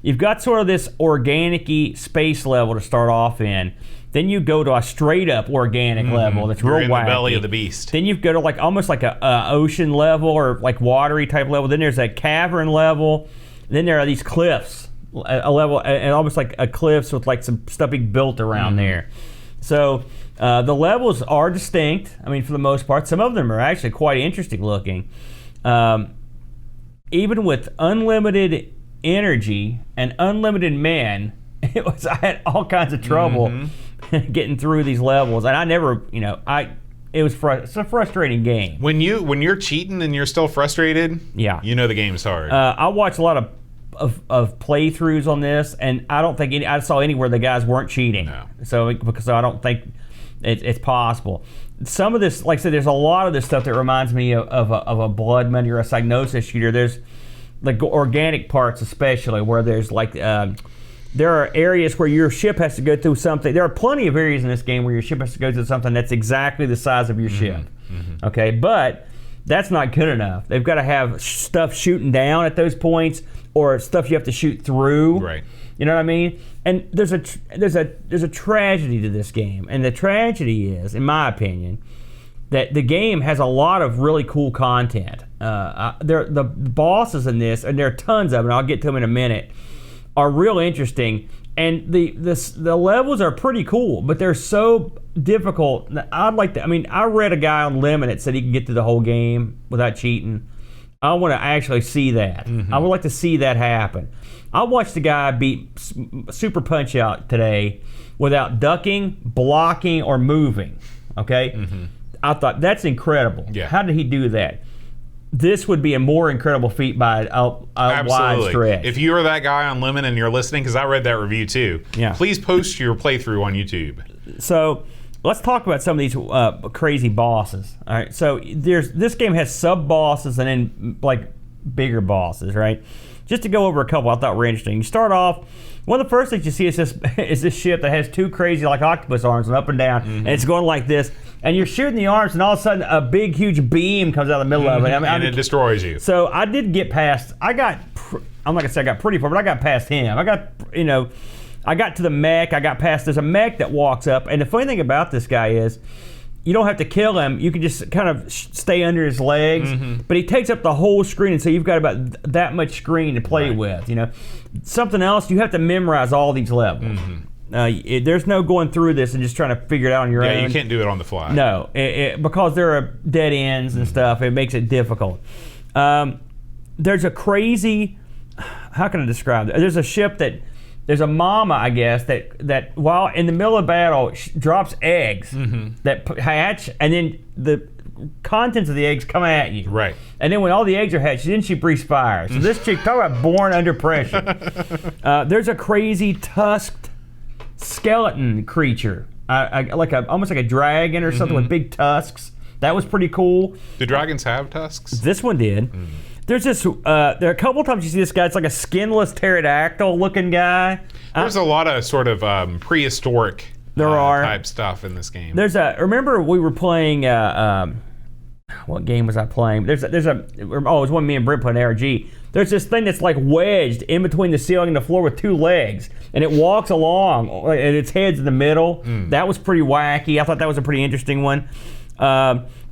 You've got sort of this organic-y space level to start off in. Then you go to a straight up organic level that's real wacky. You're in the belly of the beast. Then you go to like almost like a ocean level or like watery type level. Then there's a cavern level. Then there are these cliffs, a level, and almost like a cliffs with like some stuff being built around there. So the levels are distinct. I mean, for the most part, some of them are actually quite interesting looking. Even with unlimited energy and unlimited men, I had all kinds of trouble getting through these levels, and I never, it's a frustrating game. When you're cheating and you're still frustrated, you know the game's hard. I watched a lot of playthroughs on this, and I don't think I saw anywhere the guys weren't cheating. No. So because I don't think it's possible. Some of this, like I said, there's a lot of this stuff that reminds me of a Blood Money or a Psygnosis shooter. There's like organic parts, especially where there's like. There are areas where your ship has to go through something. There are plenty of areas in this game where your ship has to go through something that's exactly the size of your ship. Okay, but that's not good enough. They've got to have stuff shooting down at those points, or stuff you have to shoot through. Right. You know what I mean? And there's a tragedy to this game, and the tragedy is, in my opinion, that the game has a lot of really cool content. The bosses in this, and there are tons of them, and I'll get to them in a minute, are real interesting, and the levels are pretty cool, but they're so difficult. I read a guy on Lemon that said he can get through the whole game without cheating. I want to actually see that. I would like to see that happen. I watched the guy beat Super Punch Out today without ducking, blocking, or moving. Okay, I thought that's incredible. Yeah. How did he do that? This would be a more incredible feat by a wide stretch. If you are that guy on Lemon and you're listening, because I read that review too, Yeah. please post your playthrough on YouTube. So let's talk about some of these crazy bosses. All right, so this game has sub bosses and then like bigger bosses, right? Just to go over a couple I thought were interesting. You start off. One of the first things you see is this ship that has 2 crazy like octopus arms and up and down, and it's going like this. And you're shooting the arms, and all of a sudden a big, huge beam comes out of the middle of it. And it destroys you. So I did get past. I'm not gonna say I got pretty far, but I got past him. I got to the mech. I got past. There's a mech that walks up, and the funny thing about this guy is, you don't have to kill him. You can just kind of stay under his legs, but he takes up the whole screen, and so you've got about that much screen to play with. Something else, you have to memorize all these levels. There's no going through this and just trying to figure it out on your own. Yeah, you can't do it on the fly. No, because there are dead ends and stuff. It makes it difficult. There's a crazy. How can I describe it? There's a ship that there's a mama, I guess, that while in the middle of battle drops eggs that hatch, and then the contents of the eggs come at you. Right. And then when all the eggs are hatched, then she breathes fire. So this chick, talk about born under pressure. There's a crazy tusked skeleton creature, almost like a dragon or something with big tusks. That was pretty cool. Do dragons have tusks? This one did. There's this. There are a couple times you see this guy. It's like a skinless pterodactyl-looking guy. There's a lot of sort of prehistoric type stuff in this game. Remember we were playing. What game was I playing? It was one me and Brent played ARG. There's this thing that's like wedged in between the ceiling and the floor with two legs, and it walks along, and its head's in the middle. That was pretty wacky. I thought that was a pretty interesting one.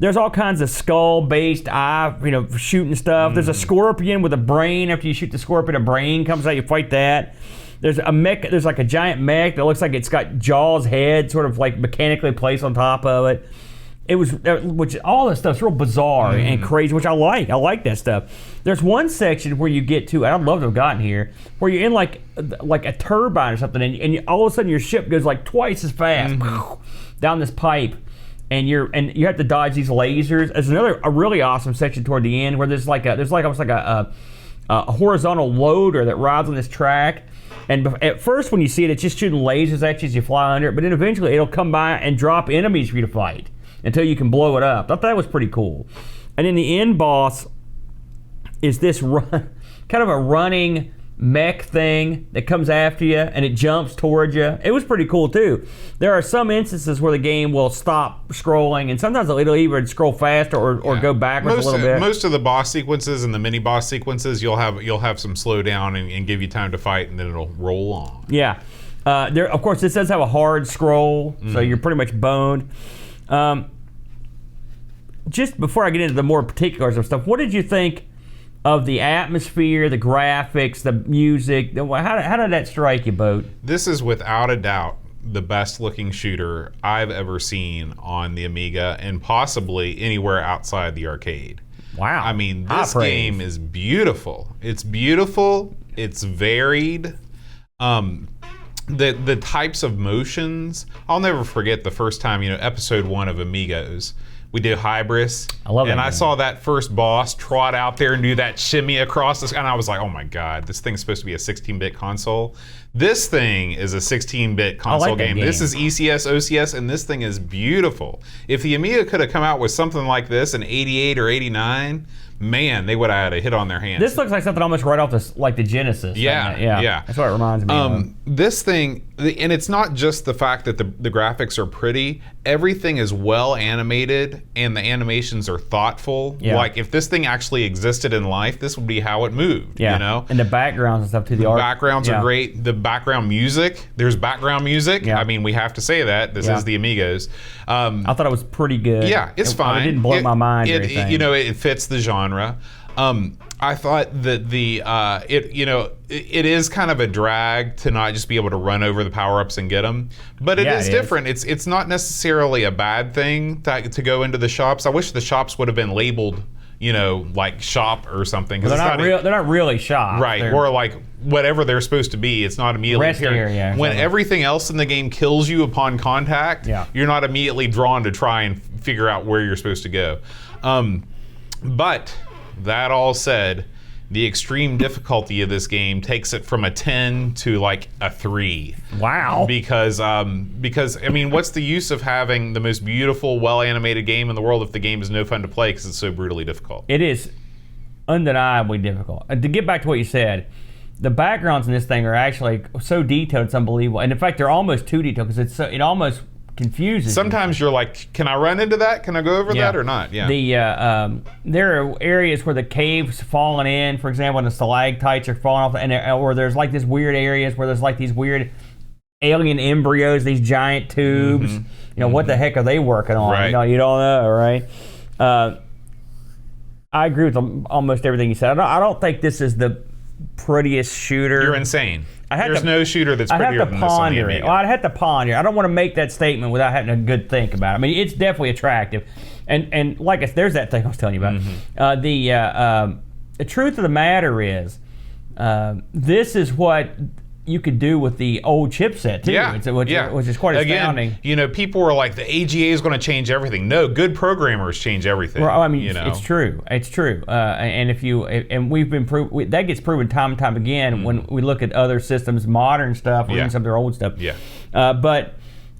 There's all kinds of skull-based shooting stuff. There's a scorpion with a brain. After you shoot the scorpion, a brain comes out. You fight that. There's a mech. There's like a giant mech that looks like it's got Jaws' head sort of like mechanically placed on top of it. Which all this stuff's real bizarre and crazy, which I like. I like that stuff. There's one section where you get to, and I'd love to have gotten here, where you're in like a turbine or something, and all of a sudden your ship goes like twice as fast down this pipe, and you have to dodge these lasers. There's a really awesome section toward the end where there's almost like a horizontal loader that rides on this track. And at first, when you see it, it's just shooting lasers at you as you fly under it. But then eventually, it'll come by and drop enemies for you to fight until you can blow it up. I thought that was pretty cool. And then the end boss is this kind of a running mech thing that comes after you and it jumps towards you. It was pretty cool too. There are some instances where the game will stop scrolling, and sometimes it'll either scroll faster or go backwards a little bit. Most of the boss sequences and the mini boss sequences, you'll have some slowdown and give you time to fight, and then it'll roll on. Yeah. Of course, this does have a hard scroll, so you're pretty much boned. Just before I get into the more particulars of stuff, what did you think of the atmosphere, the graphics, the music? How did that strike you, Boat? This is without a doubt the best looking shooter I've ever seen on the Amiga, and possibly anywhere outside the arcade. Wow. I mean, this game is beautiful. It's beautiful. It's varied. The types of motions. I'll never forget the first time, episode 1 of Amigos. We did Hybris. I love it. And I saw that first boss trot out there and do that shimmy across the sky, and I was like, oh my God, this thing's supposed to be a 16-bit console. This thing is a 16-bit console game. This is ECS, OCS, and this thing is beautiful. If the Amiga could have come out with something like this in 88 or 89, man, they would have had a hit on their hands. This looks like something almost right off the Genesis. Yeah. That's what it reminds me of. This thing, and it's not just the fact that the graphics are pretty. Everything is well animated, and the animations are thoughtful. Yeah. Like if this thing actually existed in life, this would be how it moved. Yeah. And the backgrounds and stuff too. The backgrounds are great. The background music. There's background music. Yeah. I mean, we have to say that this is the Amigos. I thought it was pretty good. Yeah, it's fine. It didn't blow my mind or anything. It fits the genre. I thought that it is kind of a drag to not just be able to run over the power-ups and get them, but it is different. It's not necessarily a bad thing to go into the shops. I wish the shops would have been labeled, like shop or something. They're not really shops, right? Or like whatever they're supposed to be. It's not immediately rest area. When everything else in the game kills you upon contact, you're not immediately drawn to try and figure out where you're supposed to go. But that all said, the extreme difficulty of this game takes it from a 10 to like a 3. Wow. Because I mean, what's the use of having the most beautiful, well-animated game in the world if the game is no fun to play because it's so brutally difficult? It is undeniably difficult. To get back to what you said, the backgrounds in this thing are actually so detailed, it's unbelievable. And in fact, they're almost too detailed because it almost confuses. Sometimes you're like, can I run into that? Can I go over that or not? Yeah. There are areas where the cave's falling in, for example, and the stalactites are falling off, or there's like these weird areas where there's like these weird alien embryos, these giant tubes. What the heck are they working on? Right. You don't know, right? I agree with almost everything you said. I don't think this is the prettiest shooter. You're insane. There's no shooter that's prettier than this on the Amiga. I'd have to ponder it. I don't want to make that statement without having a good think about it. I mean, it's definitely attractive. And like there's that thing I was telling you about. The truth of the matter is, this is what you could do with the old chipset too, which is quite astounding. Again, people were like, the AGA is going to change everything. No, good programmers change everything. Well, I mean, it's true. It's true. And we've been that gets proven time and time again when we look at other systems, modern stuff, or even some of their old stuff. Yeah.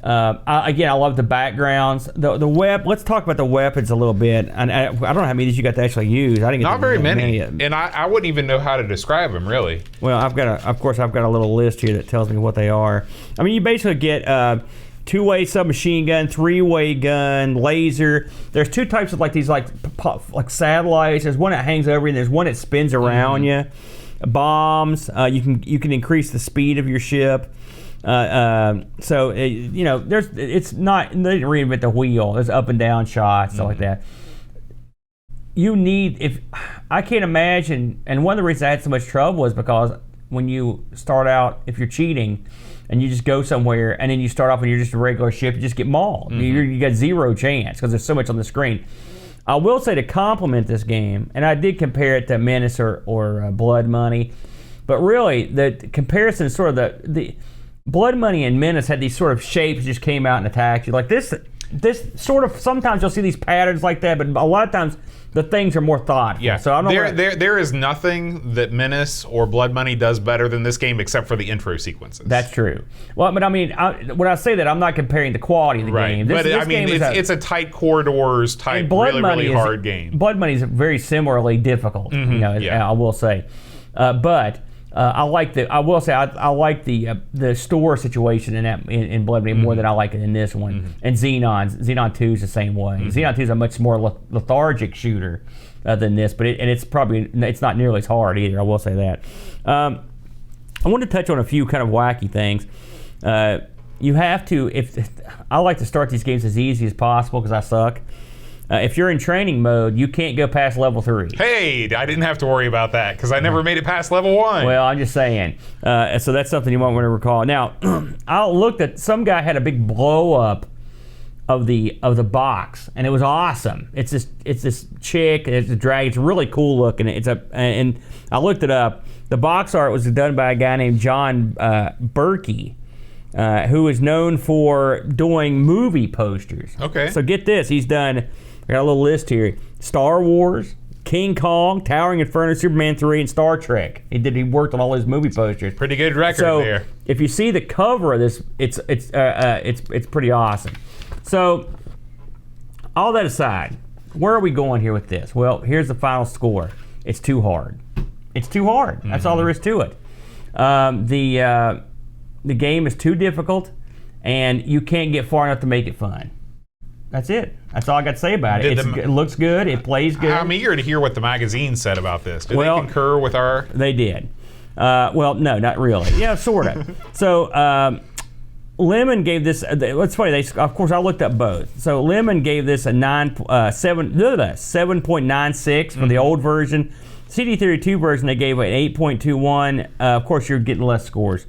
I love the backgrounds. The web. Let's talk about the weapons a little bit. And I don't know how many of these you got to actually use. I didn't get not very many. And I wouldn't even know how to describe them really. Well, I've got a little list here that tells me what they are. I mean, you basically get two-way submachine gun, three-way gun, laser. There's two types of these satellites. There's one that hangs over you, and there's one that spins around you. Bombs. You can increase the speed of your ship. It's not, they didn't reinvent the wheel. There's up and down shots, stuff like that. I can't imagine, and one of the reasons I had so much trouble was because when you start out, if you're cheating and you just go somewhere and then you start off when you're just a regular ship, you just get mauled. You got zero chance because there's so much on the screen. I will say, to compliment this game, and I did compare it to Menace or Blood Money, but really the comparison is sort of the Blood Money and Menace had these sort of shapes that just came out and attacked you. Like this sort of, sometimes you'll see these patterns like that, but a lot of times the things are more thoughtful. Yeah. So I don't there is nothing that Menace or Blood Money does better than this game except for the intro sequences. That's true. Well, but I mean, when I say that, I'm not comparing the quality of the game. It's a tight corridors type, really hard game. Blood Money is very similarly difficult. I will say, but. I like the store situation in Blood Money more than I like it in this one. And Xenon 2 is the same way. Xenon 2 is a much more lethargic shooter than this, but it's not nearly as hard either. I will say that. I want to touch on a few kind of wacky things. You have to. I like to start these games as easy as possible because I suck. If you're in training mode, you can't go past level 3. Hey, I didn't have to worry about that because I never made it past level 1. Well, I'm just saying. So that's something you might want to recall. Now, I looked at, some guy had a big blow up of the box, and it was awesome. It's this chick, it's a drag. It's really cool looking. And I looked it up. The box art was done by a guy named John Berkey. Who is known for doing movie posters. Okay. So get this, he's done, I got a little list here: Star Wars, King Kong, Towering Inferno, Superman 3, and Star Trek. He worked on all his movie posters. Pretty good record there. If you see the cover of this, it's pretty awesome. So, all that aside, where are we going here with this? Well, here's the final score. It's too hard. It's too hard. That's all there is to it. The game is too difficult, and you can't get far enough to make it fun. That's it. That's all I got to say about it. It looks good. It plays good. I'm eager to hear what the magazine said about this. Did they concur with our... They did. Well, no, not really. Yeah, sort of. So, Lemon gave this... What's funny, of course, I looked up both. So, Lemon gave this a 7.96 for the old version. CD32 version, they gave it an 8.21. Of course, you're getting less scores.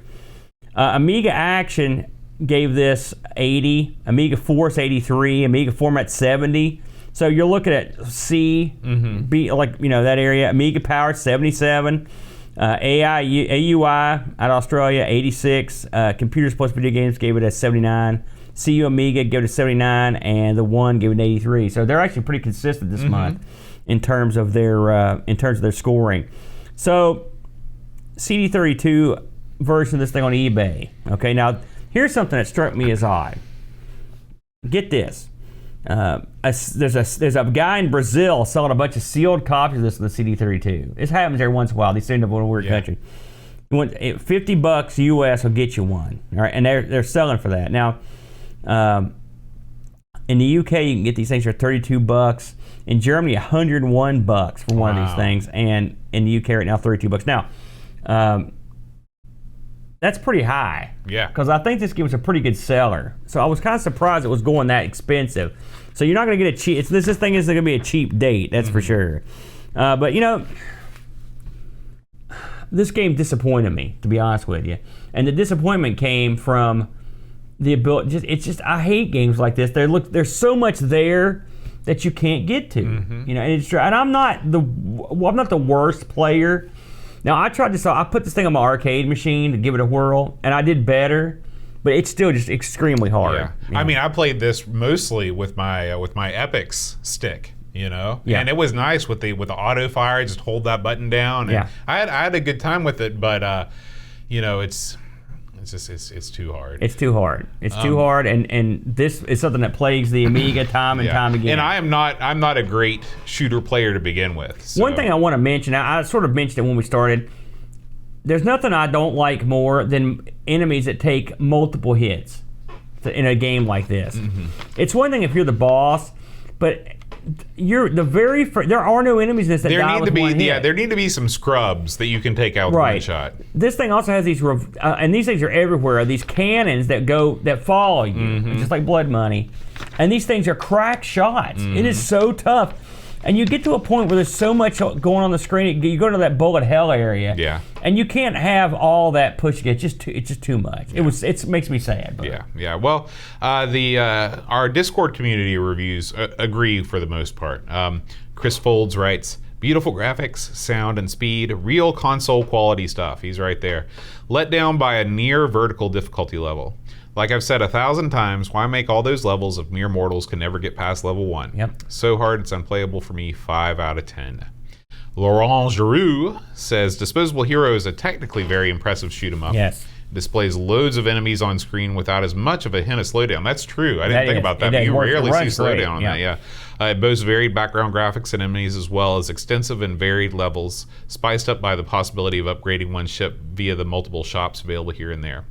Amiga Action gave this 80, Amiga Force 83, Amiga Format 70. So you're looking at C, B, that area. Amiga Power 77, AUI out of Australia 86. Computers Plus Video Games gave it a 79. CU Amiga gave it a 79, and the One gave it an 83. So they're actually pretty consistent this month in terms of their scoring. So CD32 version of this thing on eBay. Okay, now here's something that struck me as odd. Get this. There's a guy in Brazil selling a bunch of sealed copies of this in the CD32. This happens every once in a while. These send up in a weird country. $50 US will get you one. All right, and they're selling for that. Now, in the UK, you can get these things for $32. In Germany, $101 for one of these things, and in the UK right now, $32. Now, that's pretty high. Yeah. Because I think this game was a pretty good seller. So I was kind of surprised it was going that expensive. So you're not going to get a cheap... This thing isn't going to be a cheap date, that's for sure. But, this game disappointed me, to be honest with you. And the disappointment came from the ability... I hate games like this. There's so much there that you can't get to. And I'm not the worst player Now I tried this. I put this thing on my arcade machine to give it a whirl, and I did better. But it's still just extremely hard. Yeah. You know? I mean, I played this mostly with my Epix stick, Yeah. And it was nice with the auto fire. Just hold that button down. And I had a good time with it, but it's too hard. It's too hard. It's too hard, and this is something that plagues the Amiga time and time again. And I'm not a great shooter player to begin with. So. One thing I want to mention, I sort of mentioned it when we started. There's nothing I don't like more than enemies that take multiple hits in a game like this. Mm-hmm. It's one thing if you're the boss, but you're the very first. There are no enemies in this that die with one hit. Yeah, there need to be some scrubs that you can take out with one shot. This thing also has these, and these things are everywhere. These cannons that follow you, just like blood money, and these things are crack shots. It is so tough. And you get to a point where there's so much going on the screen. You go to that bullet hell area, and you can't have all that pushing. It's just too much. Yeah. It makes me sad. But. Yeah. Well, our Discord community reviews agree for the most part. Chris Folds writes, beautiful graphics, sound, and speed, real console quality stuff. He's right there. Let down by a near vertical difficulty level. Like I've said 1,000 times, why make all those levels if mere mortals can never get past level 1? Yep. So hard it's unplayable for me, 5 out of 10. Laurent Giroux says, Disposable Hero is a technically very impressive shoot 'em up. Yes. It displays loads of enemies on screen without as much of a hint of slowdown. That's true. I didn't think about that, but you rarely see slowdown on that. It boasts varied background graphics and enemies as well as extensive and varied levels, spiced up by the possibility of upgrading one ship via the multiple shops available here and there.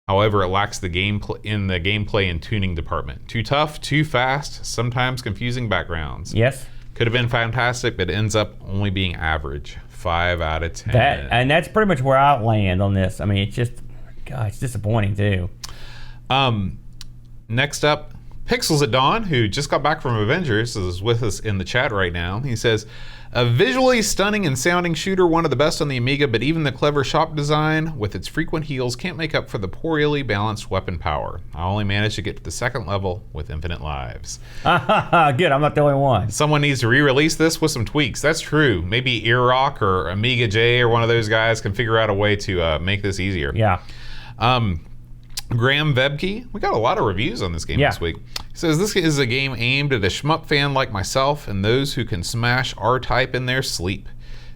However, it lacks the gameplay and tuning department. Too tough, too fast, sometimes confusing backgrounds. Yes. Could have been fantastic, but ends up only being average. 5 out of 10. And that's pretty much where I land on this. I mean, it's disappointing too. Next up, Pixels at Dawn, who just got back from Avengers, is with us in the chat right now. He says, a visually stunning and sounding shooter, one of the best on the Amiga, but even the clever shop design with its frequent heals can't make up for the poorly balanced weapon power. I only managed to get to the second level with infinite lives. Good, I'm not the only one. Someone needs to re-release this with some tweaks. That's true. Maybe Earrock or Amiga J or one of those guys can figure out a way to make this easier. Yeah. Graham Vebke, we got a lot of reviews on this game this week. He says, this is a game aimed at a shmup fan like myself and those who can smash R-Type in their sleep.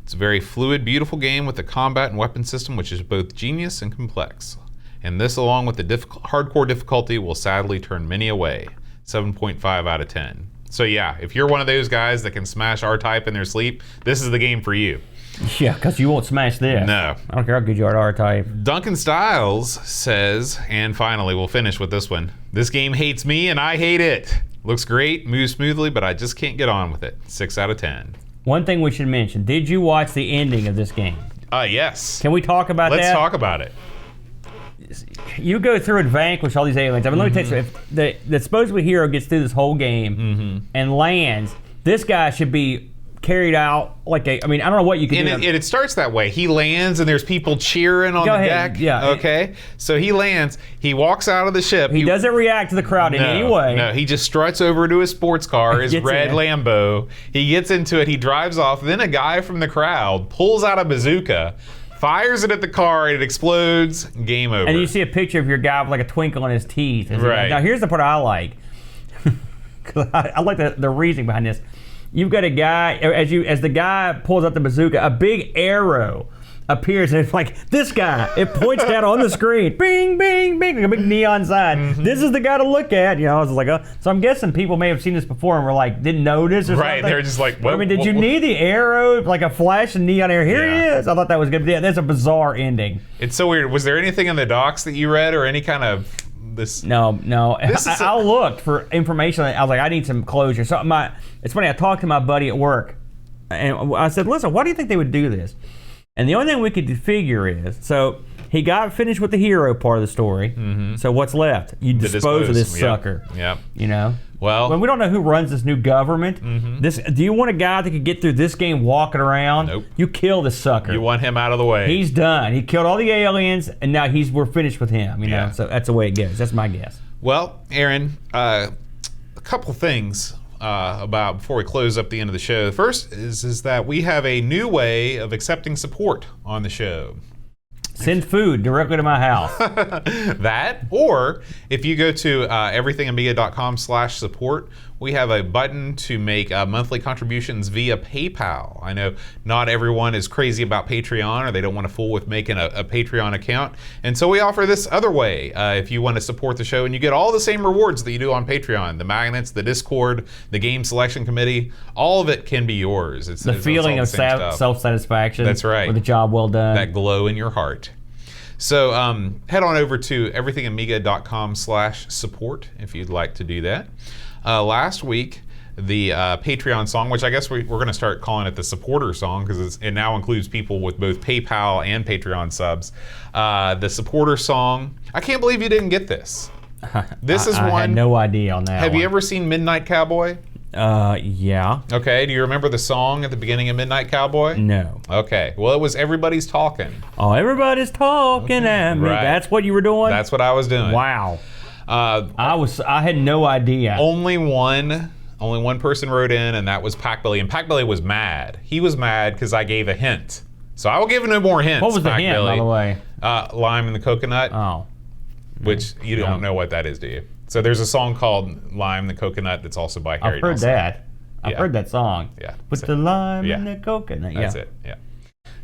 It's a very fluid, beautiful game with a combat and weapon system which is both genius and complex. And this, along with the hardcore difficulty, will sadly turn many away. 7.5 out of 10. So yeah, if you're one of those guys that can smash R-Type in their sleep, this is the game for you. Yeah, because you won't smash this. No. I don't care how good you are at R-Type. Duncan Styles says, and finally we'll finish with this one, this game hates me and I hate it. Looks great, moves smoothly, but I just can't get on with it. 6 out of 10. One thing we should mention, did you watch the ending of this game? Yes. Can we talk about that? Let's talk about it. You go through and vanquish all these aliens. I mean, let me tell you, if the Disposable Hero gets through this whole game and lands, this guy should be carried out like I don't know what you can do. And it starts that way. He lands and there's people cheering on the deck. Yeah. Okay. So he lands, he walks out of the ship. He doesn't react to the crowd in any way. No, he just struts over to his sports car, his red Lambo. He gets into it, he drives off. Then a guy from the crowd pulls out a bazooka, fires it at the car, and it explodes. Game over. And you see a picture of your guy with like a twinkle in his teeth. Right. Now here's the part I like. I like the reasoning behind this. You've got a guy, as the guy pulls out the bazooka, a big arrow appears, and it's like, this guy. It points down on the screen. Bing, bing, bing, like a big neon sign. This is the guy to look at. I was like, so I'm guessing people may have seen this before and were like, didn't notice or something. Right, they're just like, what? I mean, did you need the arrow, like a flash and neon arrow? Here he is. I thought that was good. Yeah, that's a bizarre ending. It's so weird. Was there anything in the docs that you read or any kind of this? No. I looked for information. I was like, I need some closure. So it's funny. I talked to my buddy at work, and I said, "Listen, why do you think they would do this?" And the only thing we could figure is, so he got finished with the hero part of the story. So what's left? You dispose of this sucker. Yep. Well, when we don't know who runs this new government. Do you want a guy that could get through this game walking around? Nope. You kill this sucker. You want him out of the way. He's done. He killed all the aliens, and now we're finished with him. So that's the way it goes. That's my guess. Well, Aaron, a couple things. about before we close up the end of the show. The first is that we have a new way of accepting support on the show. Send food directly to my house. That, or if you go to everythingamiga.com/support, we have a button to make monthly contributions via PayPal. I know not everyone is crazy about Patreon, or they don't want to fool with making a Patreon account, and so we offer this other way. If you want to support the show, and you get all the same rewards that you do on Patreon, the magnets, the Discord, the game selection committee, all of it can be yours. It's the feeling of self-satisfaction. That's right. With a job well done. That glow in your heart. So head on over to everythingamiga.com/support if you'd like to do that. Last week, the Patreon song, which I guess we're going to start calling it the supporter song because it now includes people with both PayPal and Patreon subs. The supporter song, I can't believe you didn't get this. This is one. I had no idea on that. Have you ever seen Midnight Cowboy? Yeah. Okay, do you remember the song at the beginning of Midnight Cowboy? No. Okay, well, it was Everybody's Talking. Oh, everybody's talking at me. Right. That's what you were doing? That's what I was doing. Wow. I had no idea. Only one person wrote in, and that was Pac Billy, and Pac Billy was mad. He was mad because I gave a hint. So I will give no more hints. What was the hint, Billy. by the way? Lime and the Coconut. Oh. Which you don't know what that is, do you? So there's a song called Lime and the Coconut that's also by Harry I've heard Nilsson. that. I've heard that song. Yeah. Put the lime in the coconut. That's it, yeah.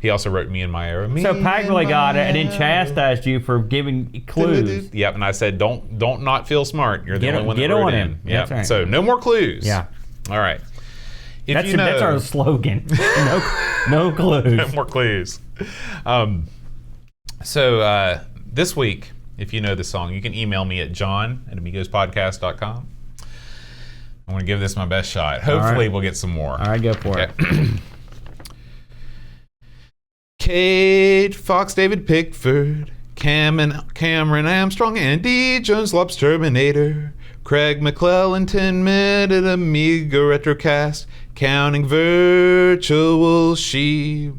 He also wrote Me and My Era. So Pac really got it and then chastised you for giving clues. Yep, and I said, don't not feel smart. You're the only one that wrote in. Yeah. Right. So no more clues. Yeah. All right. That's our slogan. No clues. No more clues. So this week, if you know the song, you can email me at john@amigospodcast.com. I want to give this my best shot. Hopefully we'll get some more. All right, go for it. Cade, Fox, David Pickford, Cameron Armstrong, Andy Jones, Lobs Terminator, Craig McClellan, 10-minute Amiga Retrocast, Counting Virtual Sheep,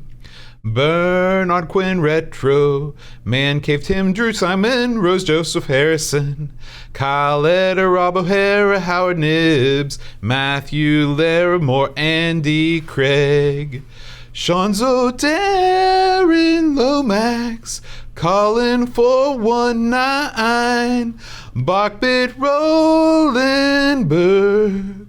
Bernard Quinn Retro, Man Cave Tim, Drew Simon, Rose Joseph Harrison, Kyle Eder, Rob O'Hara, Howard Nibbs, Matthew Larimore, Andy Craig, Shanzo, Darren Lomax, Colin 419, Bachbit Rolenberg,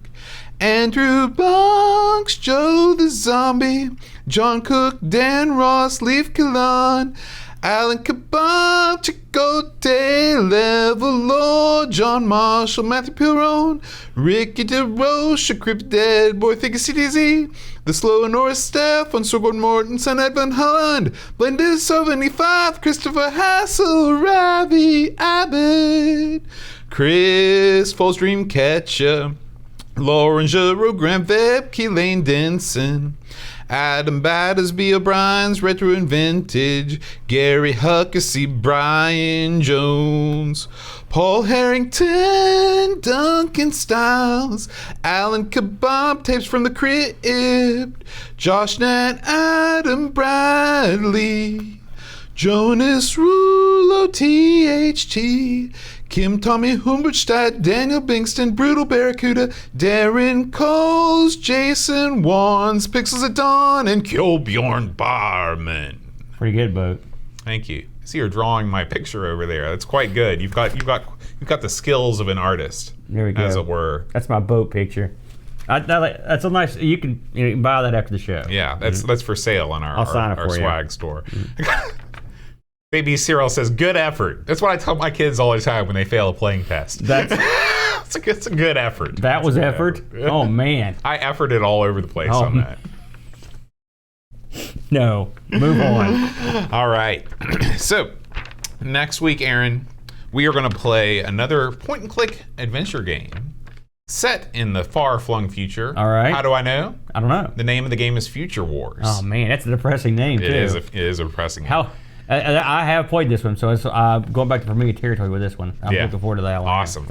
Andrew Bunks, Joe the Zombie, John Cook, Dan Ross, Leaf Killan, Alan Kebab, Chicote, Level Lord, John Marshall, Matthew Pirone, Ricky DeRoche, Crypt Dead, Boy Think CDZ, The Slow Norris Staff, on Sir Gordon Mortensen, Ed Van Holland, Blended 75, Christopher Hassel, Ravi Abbott, Chris Falls Dreamcatcher, Lauren Giroux, Graham Veb, Keelane Denson, Adam Battersby, O'Brien's Retro and Vintage, Gary Huckasey, Brian Jones, Paul Harrington, Duncan Styles, Alan Kebab, Tapes from the Crypt, Josh Nat, Adam Bradley, Jonas Rulo, THT, Kim Tommy Humbertstadt, Daniel Bingston, Brutal Barracuda, Darren Coles, Jason Wands, Pixels at Dawn, and Kjolbjorn Barman. Pretty good, Boat. Thank you. I see you're drawing my picture over there. That's quite good. You've got the skills of an artist. There we go. As it were. That's my boat picture. That's a nice. You can buy that after the show. Yeah, that's for sale on our swag store. Baby Cyril says, good effort. That's what I tell my kids all the time when they fail a playing test. It's a good effort. That was effort? Oh, man. I efforted all over the place on that. No. Move on. All right. So, next week, Aaron, we are going to play another point-and-click adventure game set in the far-flung future. All right. How do I know? I don't know. The name of the game is Future Wars. Oh, man. That's a depressing name, too. It is a depressing name. I have played this one, so it's going back to familiar territory with this one. I'm looking forward to that one. Awesome.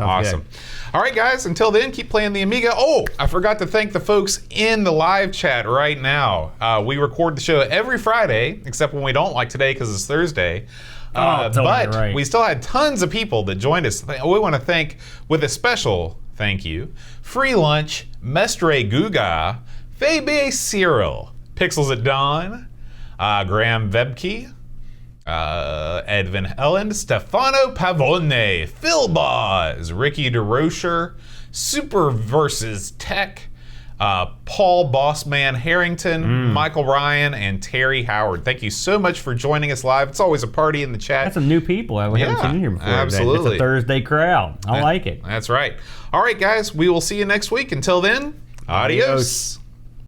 All right, guys, until then, keep playing the Amiga. Oh, I forgot to thank the folks in the live chat right now. We record the show every Friday, except when we don't, like today because it's Thursday. But we still had tons of people that joined us. We want to thank, with a special thank you. Free Lunch, Mestre Guga, Febe Cyril, Pixels at Dawn, Graham Vebke, Edvin Helland, Stefano Pavone, Phil Boz, Ricky DeRocher, Super versus Tech, Paul Bossman Harrington, Michael Ryan, and Terry Howard. Thank you so much for joining us live. It's always a party in the chat. That's some new people we haven't seen in here before. Absolutely. It's a Thursday crowd. I like it. That's right. All right, guys, we will see you next week. Until then, adios.